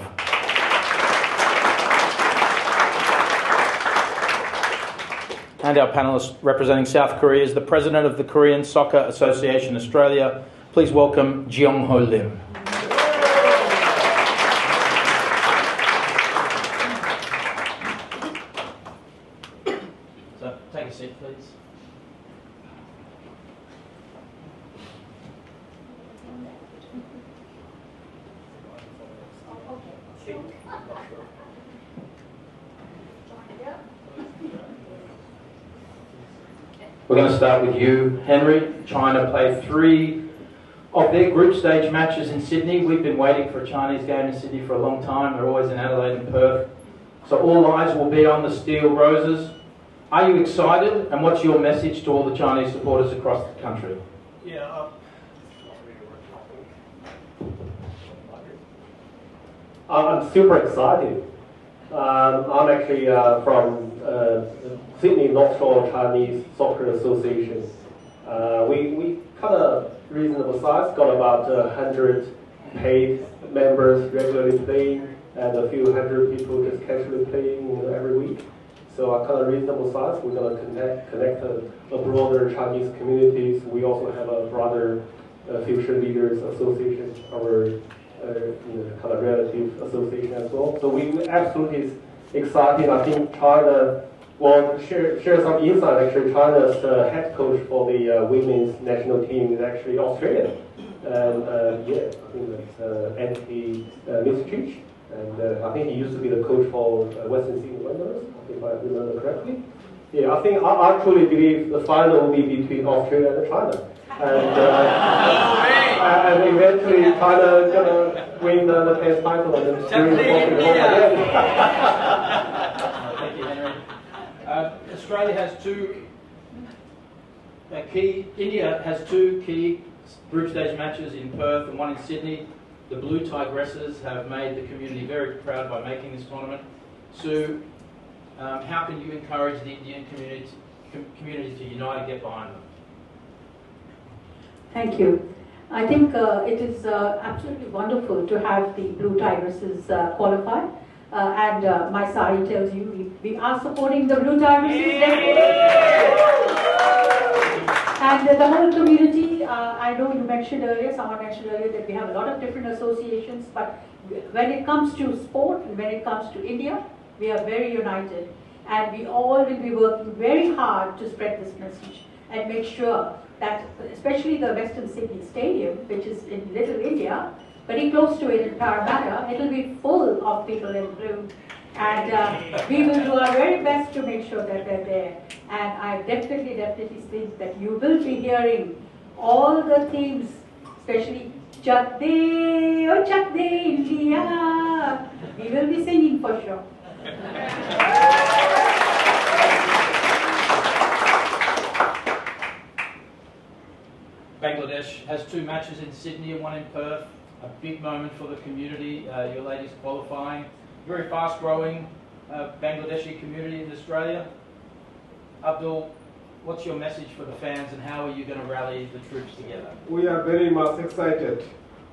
Speaker 9: And our panellist representing South Korea is the president of the Korean Soccer Association Australia. Please welcome Jeong Ho Lim. So take a seat, please. We're going to start with you, Henry. China played 3 of their group stage matches in Sydney. We've been waiting for a Chinese game in Sydney for a long time. They're always in Adelaide and Perth. So all eyes will be on the Steel Roses. Are you excited? And what's your message to all the Chinese supporters across the country?
Speaker 10: Yeah, I'm super excited. I'm actually from Sydney North Shore Chinese Soccer Association. We kind of reasonable size, got about 100 paid members regularly playing and a few hundred people just casually playing every week. So a kind of reasonable size. We're going to connect a broader Chinese communities. We also have a broader Future Leaders Association, our kind of relative association as well. So we absolutely excited. I think China Well, share some insight. Actually, China's head coach for the women's national team is actually Australian. And yeah, I think that's Anthony Mistrich. And I think he used to be the coach for Western Sydney Wanderers, if I remember correctly. Yeah, I think I truly believe the final will be between Australia and China. And eventually China is going to win the tenth title and then bring the ball again.
Speaker 9: Thank you, Henry. Australia has two India has two key group stage matches in Perth and one in Sydney. The Blue Tigresses have made the community very proud by making this tournament. Sue, how can you encourage the Indian community to unite and get behind them?
Speaker 11: Thank you. I think it is absolutely wonderful to have the Blue Tigresses qualify. And my sari tells you we are supporting the Blue Tigresses. And the whole community, I know you mentioned earlier, someone mentioned earlier that we have a lot of different associations, but when it comes to sport and when it comes to India, we are very united. And we all will be working very hard to spread this message and make sure that, especially the Western Sydney Stadium, which is in Little India, very close to it in Parramatta, it will be full of people in blue. And we will do our very best to make sure that they're there. And I definitely think that you will be hearing all the themes, especially Chak De, oh Chak De India. We will be singing for sure.
Speaker 9: Bangladesh has two matches in Sydney and one in Perth. A big moment for the community. Your ladies qualifying. Very fast-growing Bangladeshi community in Australia. Abdul, what's your message for the fans and how are you going to rally the troops together?
Speaker 12: We are very much excited.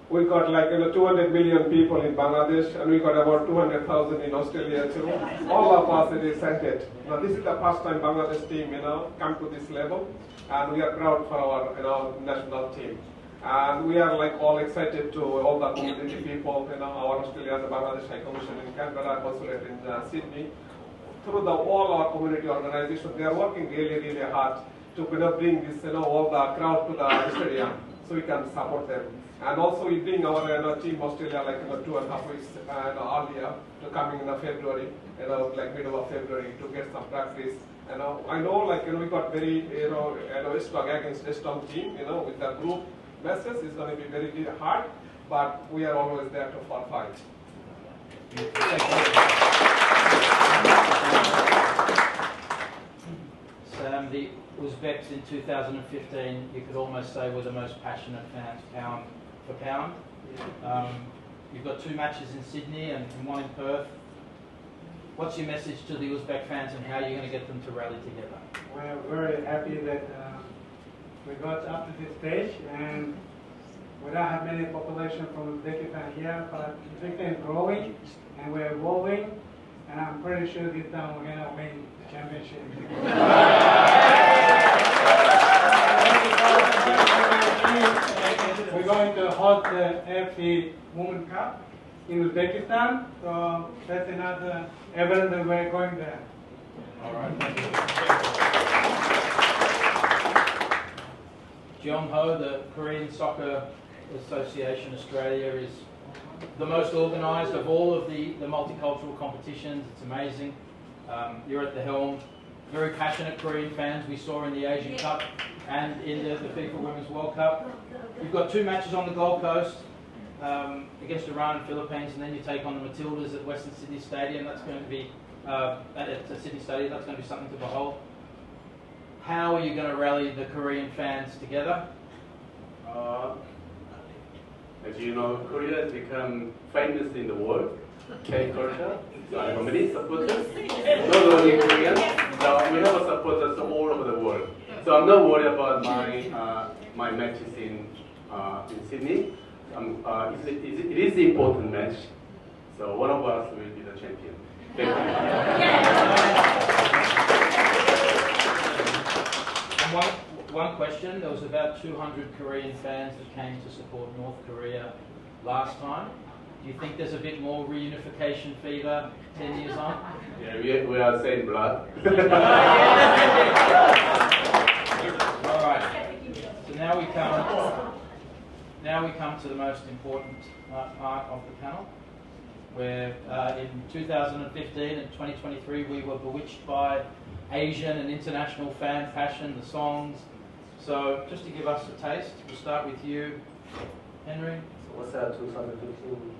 Speaker 12: We got like 200 million people in Bangladesh and we got about 200,000 in Australia too. All of us are excited. Now this is the first time Bangladesh team come to this level and we are proud for our national team. And we are like all excited to all the community people, our Australian Bangladesh High Commission in Canberra, consulate in Sydney. Through all our community organizations, they are working really, really hard to bring this, all the crowd to the stadium so we can support them. And also we bring our team Australia like 2.5 weeks earlier to coming in February, like middle of February to get some practice. I know like we got very strong against a strong team, with the group. Message is going to be very, very hard, but we are always there to fight.
Speaker 9: Sam, the Uzbeks in 2015, you could almost say were the most passionate fans, pound for pound. You've got two matches in Sydney and one in Perth. What's your message to the Uzbek fans and how are you going to get them to rally together?
Speaker 13: We're very happy that we got up to this stage, and we don't have many population from Uzbekistan here, but Uzbekistan is growing and we're evolving, and I'm pretty sure this time we're going to win the championship. We're going to host the AFC Women's Cup in Uzbekistan, so that's another evidence that we're going there.
Speaker 9: All right, thank you. Jeong Ho, the Korean Soccer Association Australia, is the most organised of all of the multicultural competitions. It's amazing. You're at the helm. Very passionate Korean fans we saw in the Asian Cup and in the FIFA Women's World Cup. You've got two matches on the Gold Coast against Iran and Philippines, and then you take on the Matildas at Western Sydney Stadium. That's going to be at Sydney Stadium. That's going to be something to behold. How are you going to rally the Korean fans together?
Speaker 14: As you know, Korea has become famous in the world. K-culture. So I have many supporters, not only Korean. So we have supporters all over the world. So I'm not worried about my matches in Sydney. It is an important match. So one of us will be the champion. Thank
Speaker 9: you. One question, there was about 200 Korean fans that came to support North Korea last time. Do you think there's a bit more reunification fever 10 years on?
Speaker 14: Yeah, we are same blood.
Speaker 9: All right. So now we come to the most important part of the panel, where in 2015 and 2023 we were bewitched by Asian and international fan passion, the songs. So just to give us a taste, we'll start with you, Henry.
Speaker 10: So what's that 2015?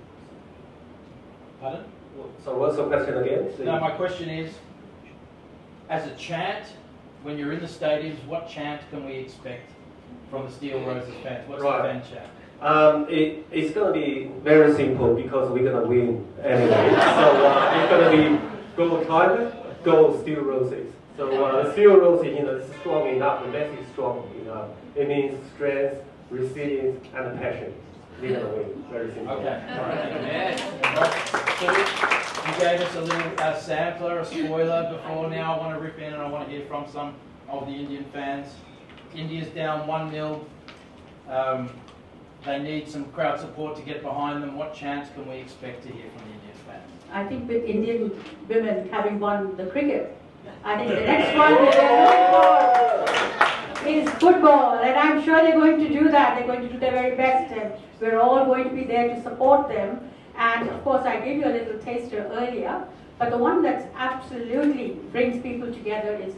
Speaker 9: Pardon?
Speaker 10: So what's the question again?
Speaker 9: No, my question is, as a chant, when you're in the stadiums, what chant can we expect from the Steel Roses fans? What's the fan chant?
Speaker 10: It's going to be very simple because we're going to win anyway. So it's going to be go Tiger, go Steel Roses. So Steel Roses, is strong enough. The message is strong enough. It means strength, resilience, and passion. We're going to win. Very simple.
Speaker 9: Okay. All right. So you gave us a little sampler, a spoiler before. Now I want to rip in and I want to hear from some of the Indian fans. India's down 1-0. They need some crowd support to get behind them. What chants can we expect to hear from the Indian fans?
Speaker 11: I think with Indian women having won the cricket, I think the next one that they're looking for is football, and I'm sure they're going to do that. They're going to do their very best, and we're all going to be there to support them. And of course, I gave you a little taster earlier, but the one that absolutely brings people together is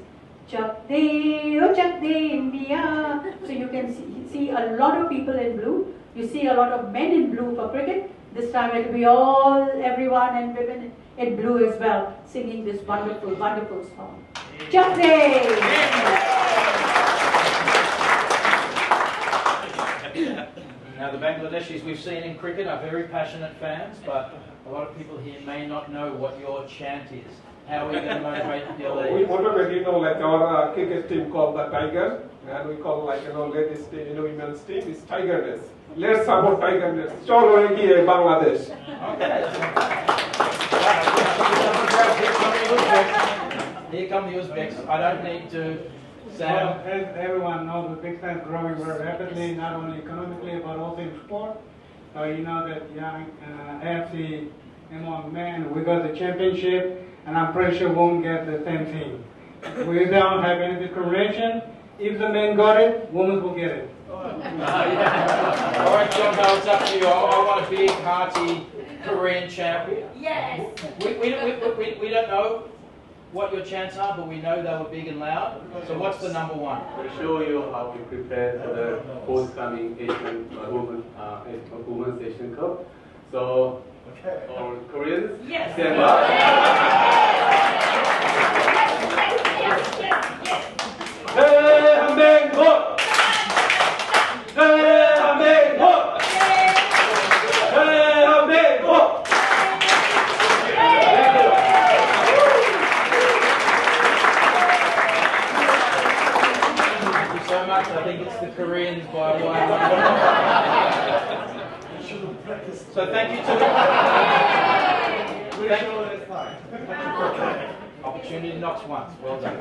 Speaker 11: Chak De, oh Chak De India. So you can see a lot of people in blue. You see a lot of men in blue for cricket. This time it will be everyone and women in blue as well, singing this wonderful, wonderful song. Chak De!
Speaker 9: Now the Bangladeshis we've seen in cricket are very passionate fans, but a lot of people here may not know what your chant is. How are we going to motivate your ladies?
Speaker 12: We motivate, like our cricket team called the Tiger, and we call ladies team, women's team is Tigerness. Let's support Tigerness. Cholo egiye Bangladesh.
Speaker 9: Okay. Here come the Uzbeks. I don't need to say.
Speaker 13: Well, as everyone knows, Uzbekistan is growing very rapidly, not only economically but also in sport. So you know that young AFC among men, we got the championship, and I'm pretty sure we won't get the same thing. We don't have any discrimination. If the men got it, women will get it.
Speaker 9: All right, John, now it's up to you. I want a big, hearty Korean chant.
Speaker 7: Yes.
Speaker 9: We don't know what your chants are, but we know they were big and loud. So what's the number one?
Speaker 14: We'll show you how we prepare for the forthcoming Asian Women's Asian Cup. So, all Koreans,
Speaker 7: yes.
Speaker 14: stand by. 대한민국! 대한민국! 대한민국!
Speaker 9: Thank you so much. I think it's the Koreans by one. So thank you to opportunity knocks once. Well done.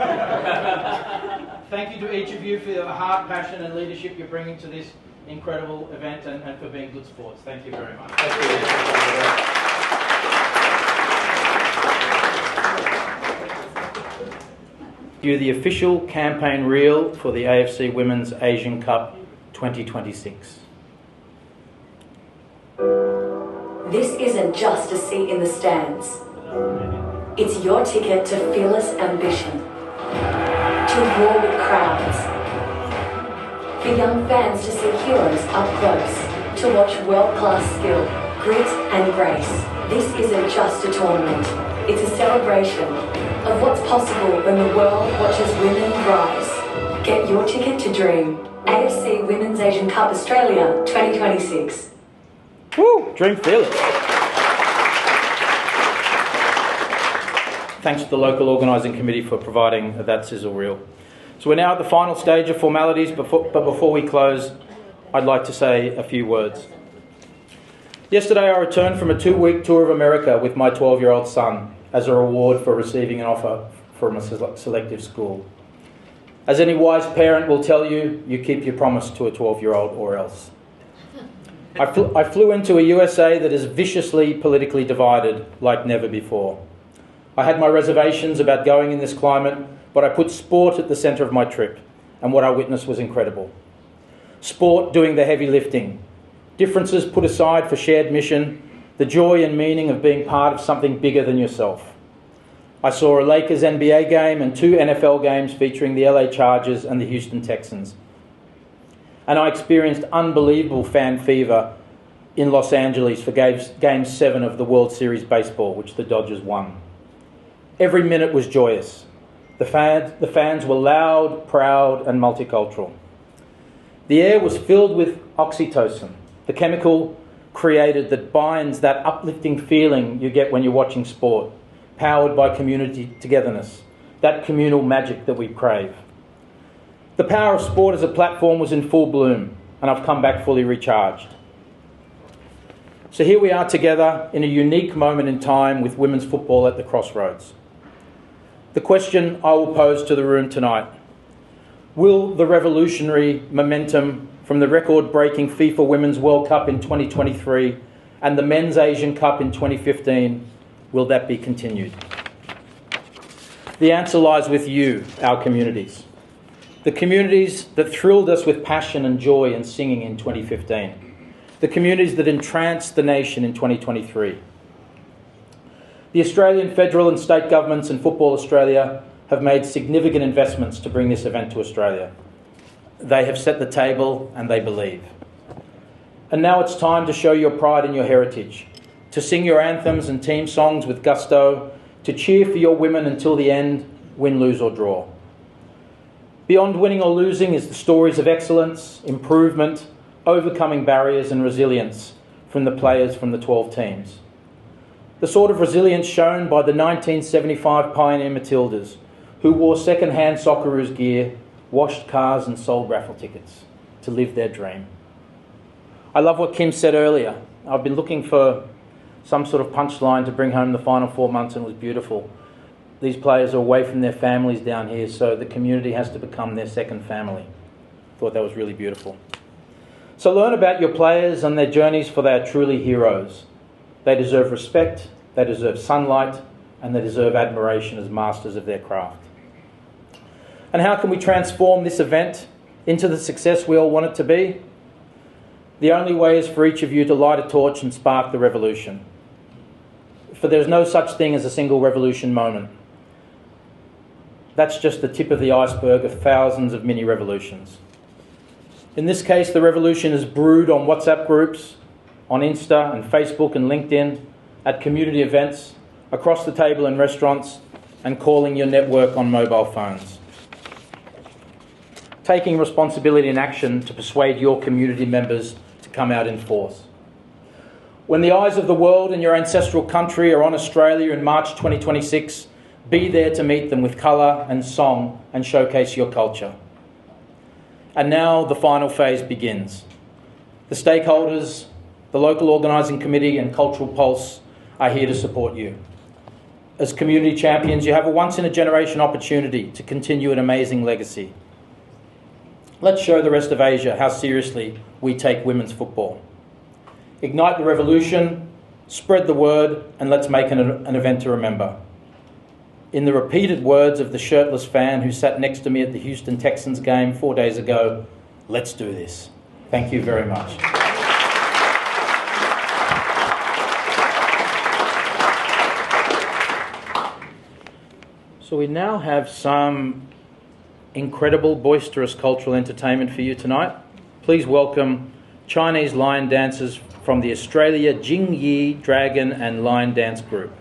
Speaker 9: Thank you to each of you for the heart, passion and leadership you're bringing to this incredible event and for being good sports. Thank you very much.
Speaker 10: Thank you.
Speaker 9: You're the official campaign reel for the AFC Women's Asian Cup 2026.
Speaker 15: This isn't just a seat in the stands. It's your ticket to fearless ambition, to roar with crowds, for young fans to see heroes up close, to watch world-class skill, grit and grace. This isn't just a tournament. It's a celebration of what's possible when the world watches women rise. Get your ticket to dream. AFC Women's Asian Cup Australia 2026.
Speaker 9: Woo! Dream fearless. Thanks to the local organising committee for providing that sizzle reel. So we're now at the final stage of formalities, but before we close, I'd like to say a few words. Yesterday I returned from a 2-week tour of America with my 12-year-old son as a reward for receiving an offer from a selective school. As any wise parent will tell you, you keep your promise to a 12-year-old or else. I flew into a USA that is viciously politically divided like never before. I had my reservations about going in this climate, but I put sport at the centre of my trip, and what I witnessed was incredible. Sport doing the heavy lifting, differences put aside for shared mission, the joy and meaning of being part of something bigger than yourself. I saw a Lakers NBA game and 2 NFL games featuring the LA Chargers and the Houston Texans. And I experienced unbelievable fan fever in Los Angeles for Game 7 of the World Series Baseball, which the Dodgers won. Every minute was joyous. The fans were loud, proud, and multicultural. The air was filled with oxytocin, the chemical created that binds that uplifting feeling you get when you're watching sport, powered by community togetherness, that communal magic that we crave. The power of sport as a platform was in full bloom, and I've come back fully recharged. So here we are together in a unique moment in time with women's football at the crossroads. The question I will pose to the room tonight: will the revolutionary momentum from the record-breaking FIFA Women's World Cup in 2023 and the Men's Asian Cup in 2015, will that be continued? The answer lies with you, our communities. The communities that thrilled us with passion and joy in singing in 2015. The communities that entranced the nation in 2023. The Australian federal and state governments and Football Australia have made significant investments to bring this event to Australia. They have set the table and they believe. And now it's time to show your pride in your heritage, to sing your anthems and team songs with gusto, to cheer for your women until the end, win, lose or draw. Beyond winning or losing is the stories of excellence, improvement, overcoming barriers and resilience from the players from the 12 teams. The sort of resilience shown by the 1975 Pioneer Matildas, who wore second-hand Socceroos gear, washed cars and sold raffle tickets to live their dream. I love what Kim said earlier. I've been looking for some sort of punchline to bring home the final 4 months, and it was beautiful. These players are away from their families down here, so the community has to become their second family. Thought that was really beautiful. So learn about your players and their journeys, for they are truly heroes. They deserve respect, they deserve sunlight, and they deserve admiration as masters of their craft. And how can we transform this event into the success we all want it to be? The only way is for each of you to light a torch and spark the revolution. For there's no such thing as a single revolution moment. That's just the tip of the iceberg of thousands of mini revolutions. In this case, the revolution is brewed on WhatsApp groups, on Insta and Facebook and LinkedIn, at community events, across the table in restaurants, and calling your network on mobile phones. Taking responsibility and action to persuade your community members to come out in force. When the eyes of the world and your ancestral country are on Australia in March 2026, be there to meet them with colour and song and showcase your culture. And now the final phase begins. The stakeholders, the local organising committee and Cultural Pulse are here to support you. As community champions, you have a once-in-a-generation opportunity to continue an amazing legacy. Let's show the rest of Asia how seriously we take women's football. Ignite the revolution, spread the word, and let's make an event to remember. In the repeated words of the shirtless fan who sat next to me at the Houston Texans game 4 days ago, let's do this. Thank you very much. So we now have some incredible, boisterous cultural entertainment for you tonight. Please welcome Chinese lion dancers from the Australia Jingyi Dragon and Lion Dance Group.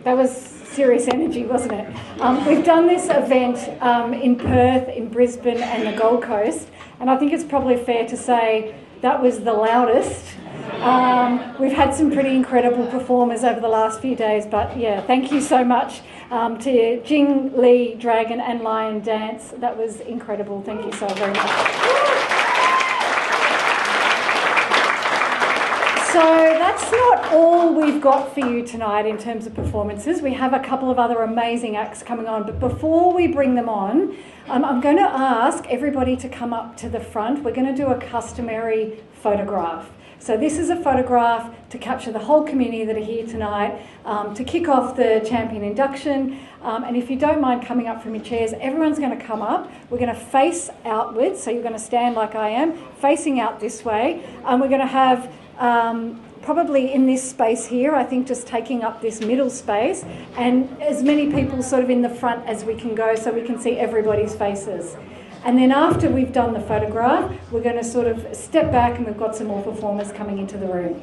Speaker 1: That was serious energy, wasn't it? We've done this event in Perth, in Brisbane and the Gold Coast, and I think it's probably fair to say that was the loudest. We've had some pretty incredible performers over the last few days, but yeah, thank you so much to Jing, Lee, Dragon and Lion Dance. That was incredible. Thank you so very much. So that's not all we've got for you tonight in terms of performances. We have a couple of other amazing acts coming on, but before we bring them on, I'm going to ask everybody to come up to the front. We're going to do a customary photograph. So this is a photograph to capture the whole community that are here tonight, to kick off the champion induction. And if you don't mind coming up from your chairs, everyone's going to come up. We're going to face outwards, so you're going to stand like I am, facing out this way. And we're going to have probably in this space here, I think just taking up this middle space, and as many people sort of in the front as we can go so we can see everybody's faces. And then after we've done the photograph, we're going to sort of step back and we've got some more performers coming into the room.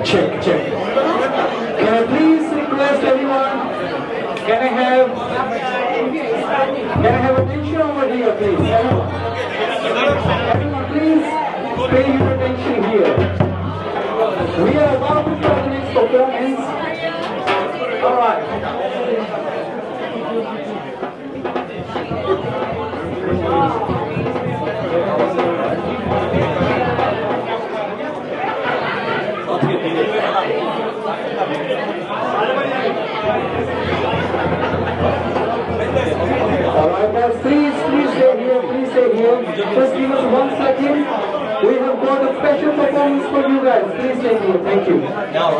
Speaker 16: Check. Can I please request everyone? Can I have attention over here, please? Everyone, please pay your attention here. We are about to start the next performance. All right. Alright guys, please stay here. Just give us 1 second. We have got a special performance for you guys. Please stay here, thank you.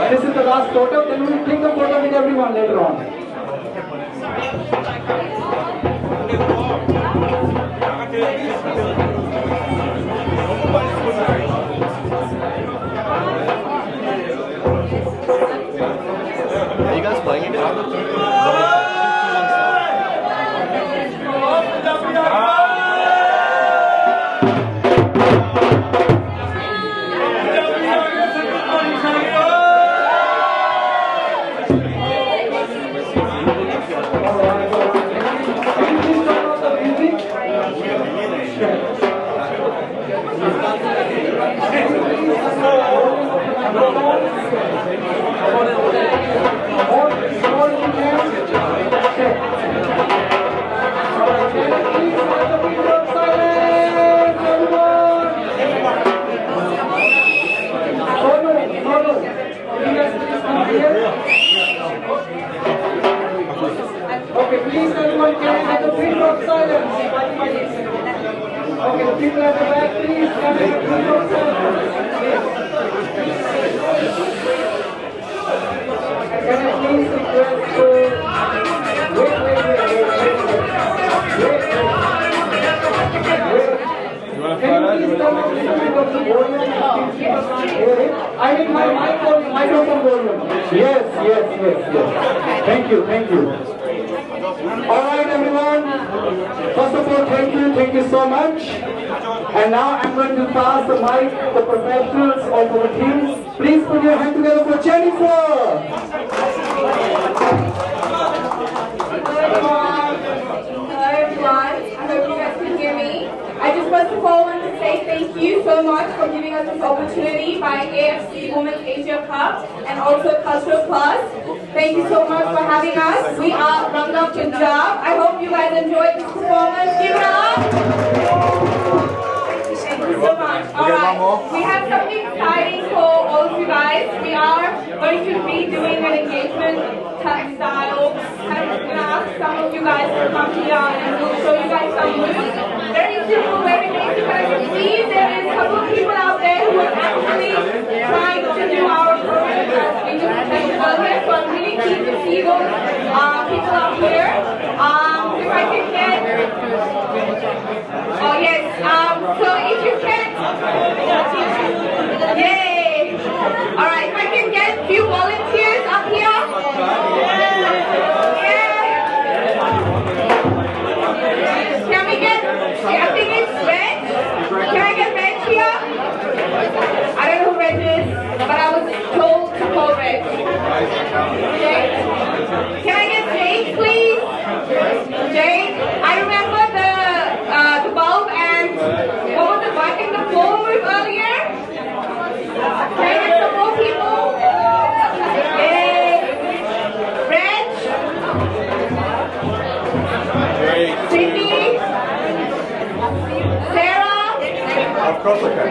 Speaker 16: This is the last photo, then we will take a photo with everyone later on.
Speaker 2: Are you guys playing it?
Speaker 16: Okay, please everyone, can I have a brief of silence? Okay, the people at the back, please, can I have a brief of silence? Can I please request to... I need my microphone volume. Yes. Thank you. Alright everyone, first of all thank you so much. And now I'm going to pass the mic to the professionals of our teams. Please put your hand together for Jennifer.
Speaker 17: Hello everyone, I hope you guys can hear me. I just first of all want to say thank you so much for giving us this opportunity by AFC Women's Asia Cup and also Cultural Plus. Thank you so much for having us. We are Rangam Punjab. I hope you guys enjoyed this performance. Give it up! Thank you so much. Alright, we have something exciting for all of you guys. We are going to be doing an engagement style. I'm going to ask some of you guys to come here and we'll show you guys some moves. Very simple, very basic. But I can see there is a couple of people out there who are actually trying to do our program as we just mentioned earlier. So I'm really keen to see those people out here. If I can get... Oh yes, so if you can... Yay! Alright, if I can get a few volunteers up here. Can we get... I think it's Reg. Can I get Reg here? I don't know who Reg is, but I was told to call Reg. Jake? Can I get Jake, please? Jake? I remember the bulb and what was it, wiping the floor move earlier? Can I get some more people? Yay! Reg? Cindy? Sarah?
Speaker 2: Of course I can.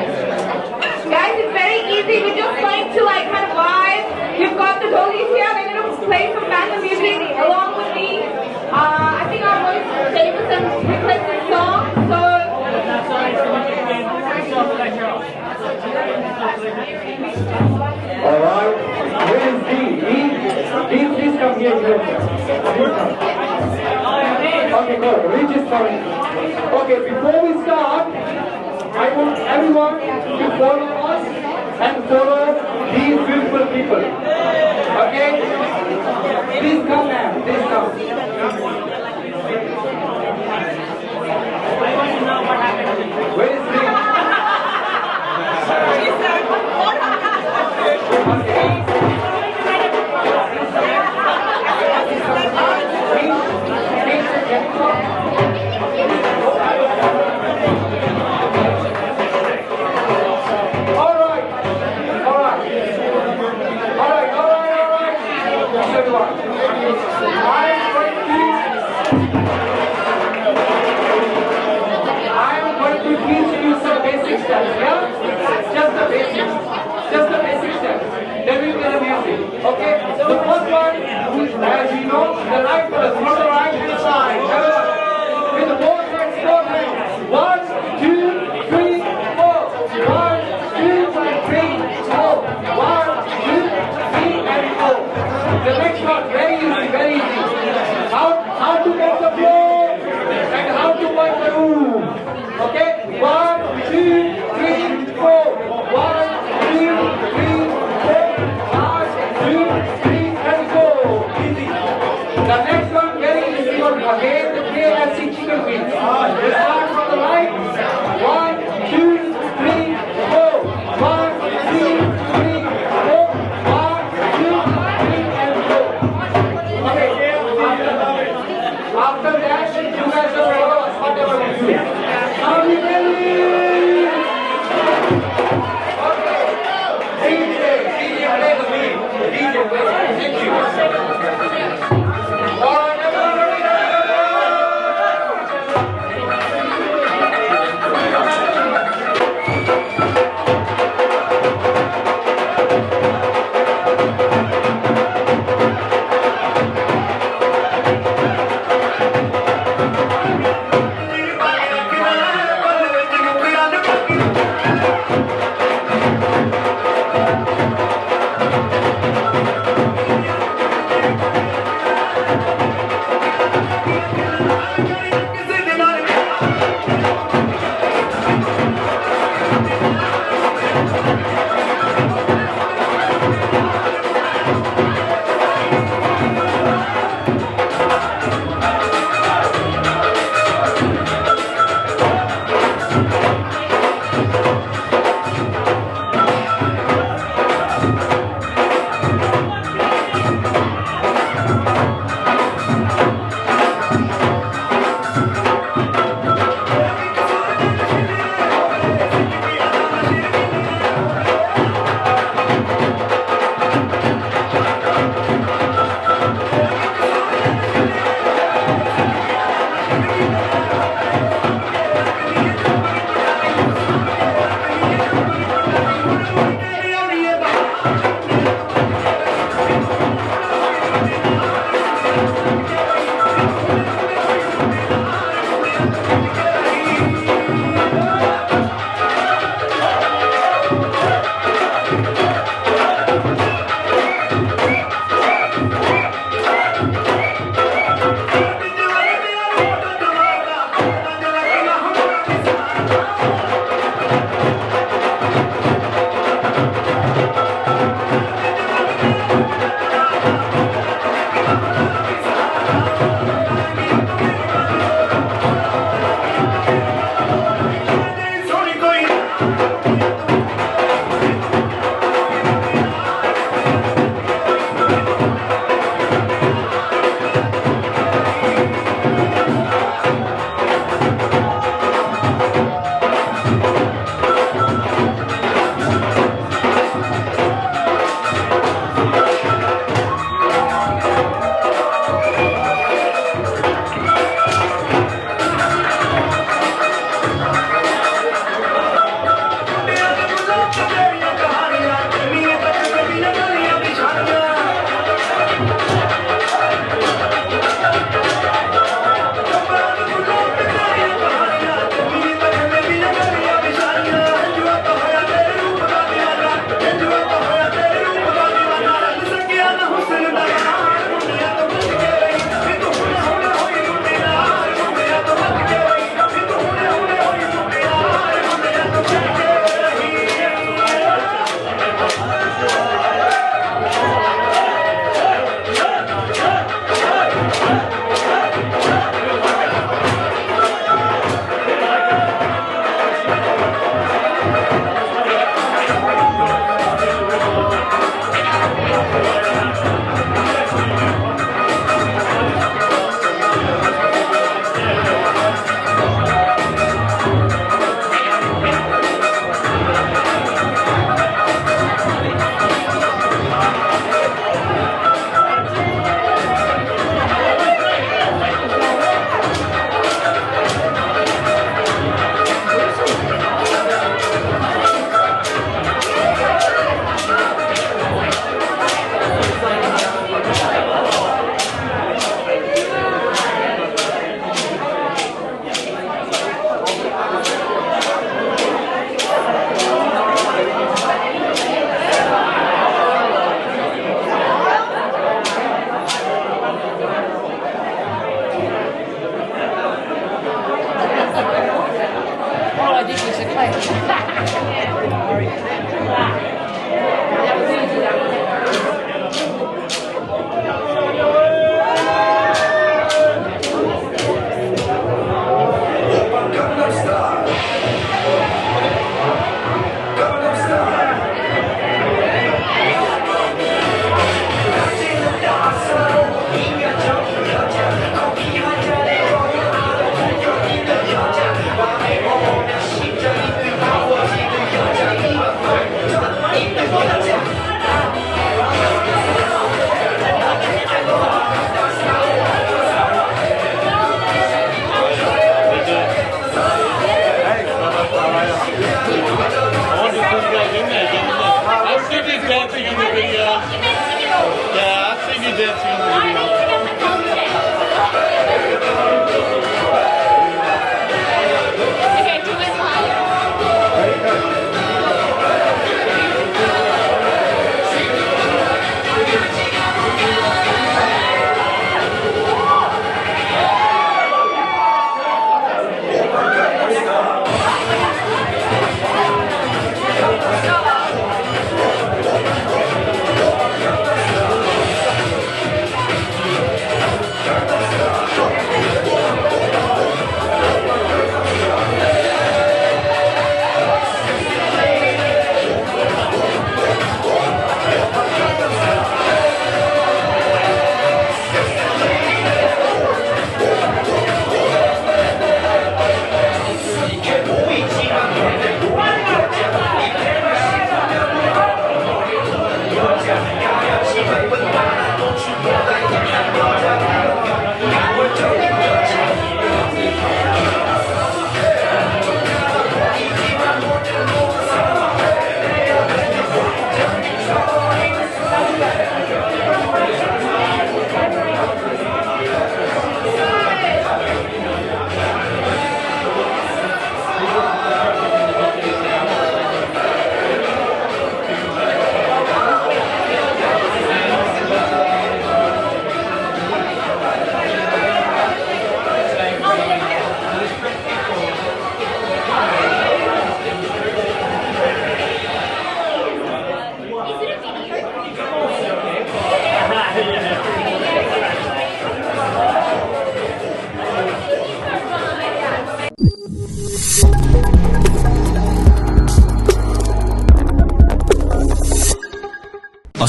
Speaker 17: Guys, it's very easy. We're just going to like kind of vibe. You've got the dollies here. They're going to play some band music along with me. I think I'm going to play with some requested songs. So
Speaker 16: Okay, good. Rich is coming. Okay, before we start, I want everyone to follow us and follow these beautiful people. Okay? Please come now. Please come. Where is Rick? Okay, the first one, as you know, the right foot from the right hand side. With the both hands, 4 hands. 1, 2, 3, 4. 1, 2, 3, 4. 1, 2, 3, and 4. The next one, very easy, very easy. How to get the flow and how to work the room. Okay, 1, 2, 3, 4. 1, 2, 3, 4. 2, 3, and go. The next one, very easy one. Again, the AFC chicken wings. We start from the right. 1, 2, 3, 4. 1, 2, 3, 4. 1, 2, 3, and go. Okay. After that, you guys will follow us whatever we do. Are we ready? Okay. DJ, play the beat. DJ, play. Thank you. All right, everybody.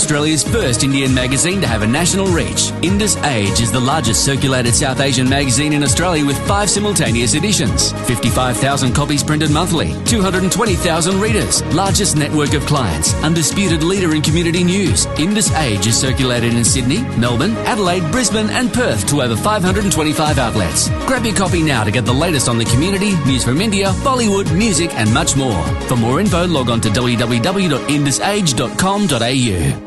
Speaker 18: Australia's first Indian magazine to have a national reach, Indus Age is the largest circulated South Asian magazine in Australia with 5 simultaneous editions, 55,000 copies printed monthly, 220,000 readers, largest network of clients, undisputed leader in community news. Indus Age is circulated in Sydney, Melbourne, Adelaide, Brisbane and Perth to over 525 outlets. Grab your copy now to get the latest on the community, news from India, Bollywood, music and much more. For more info, log on to www.indusage.com.au.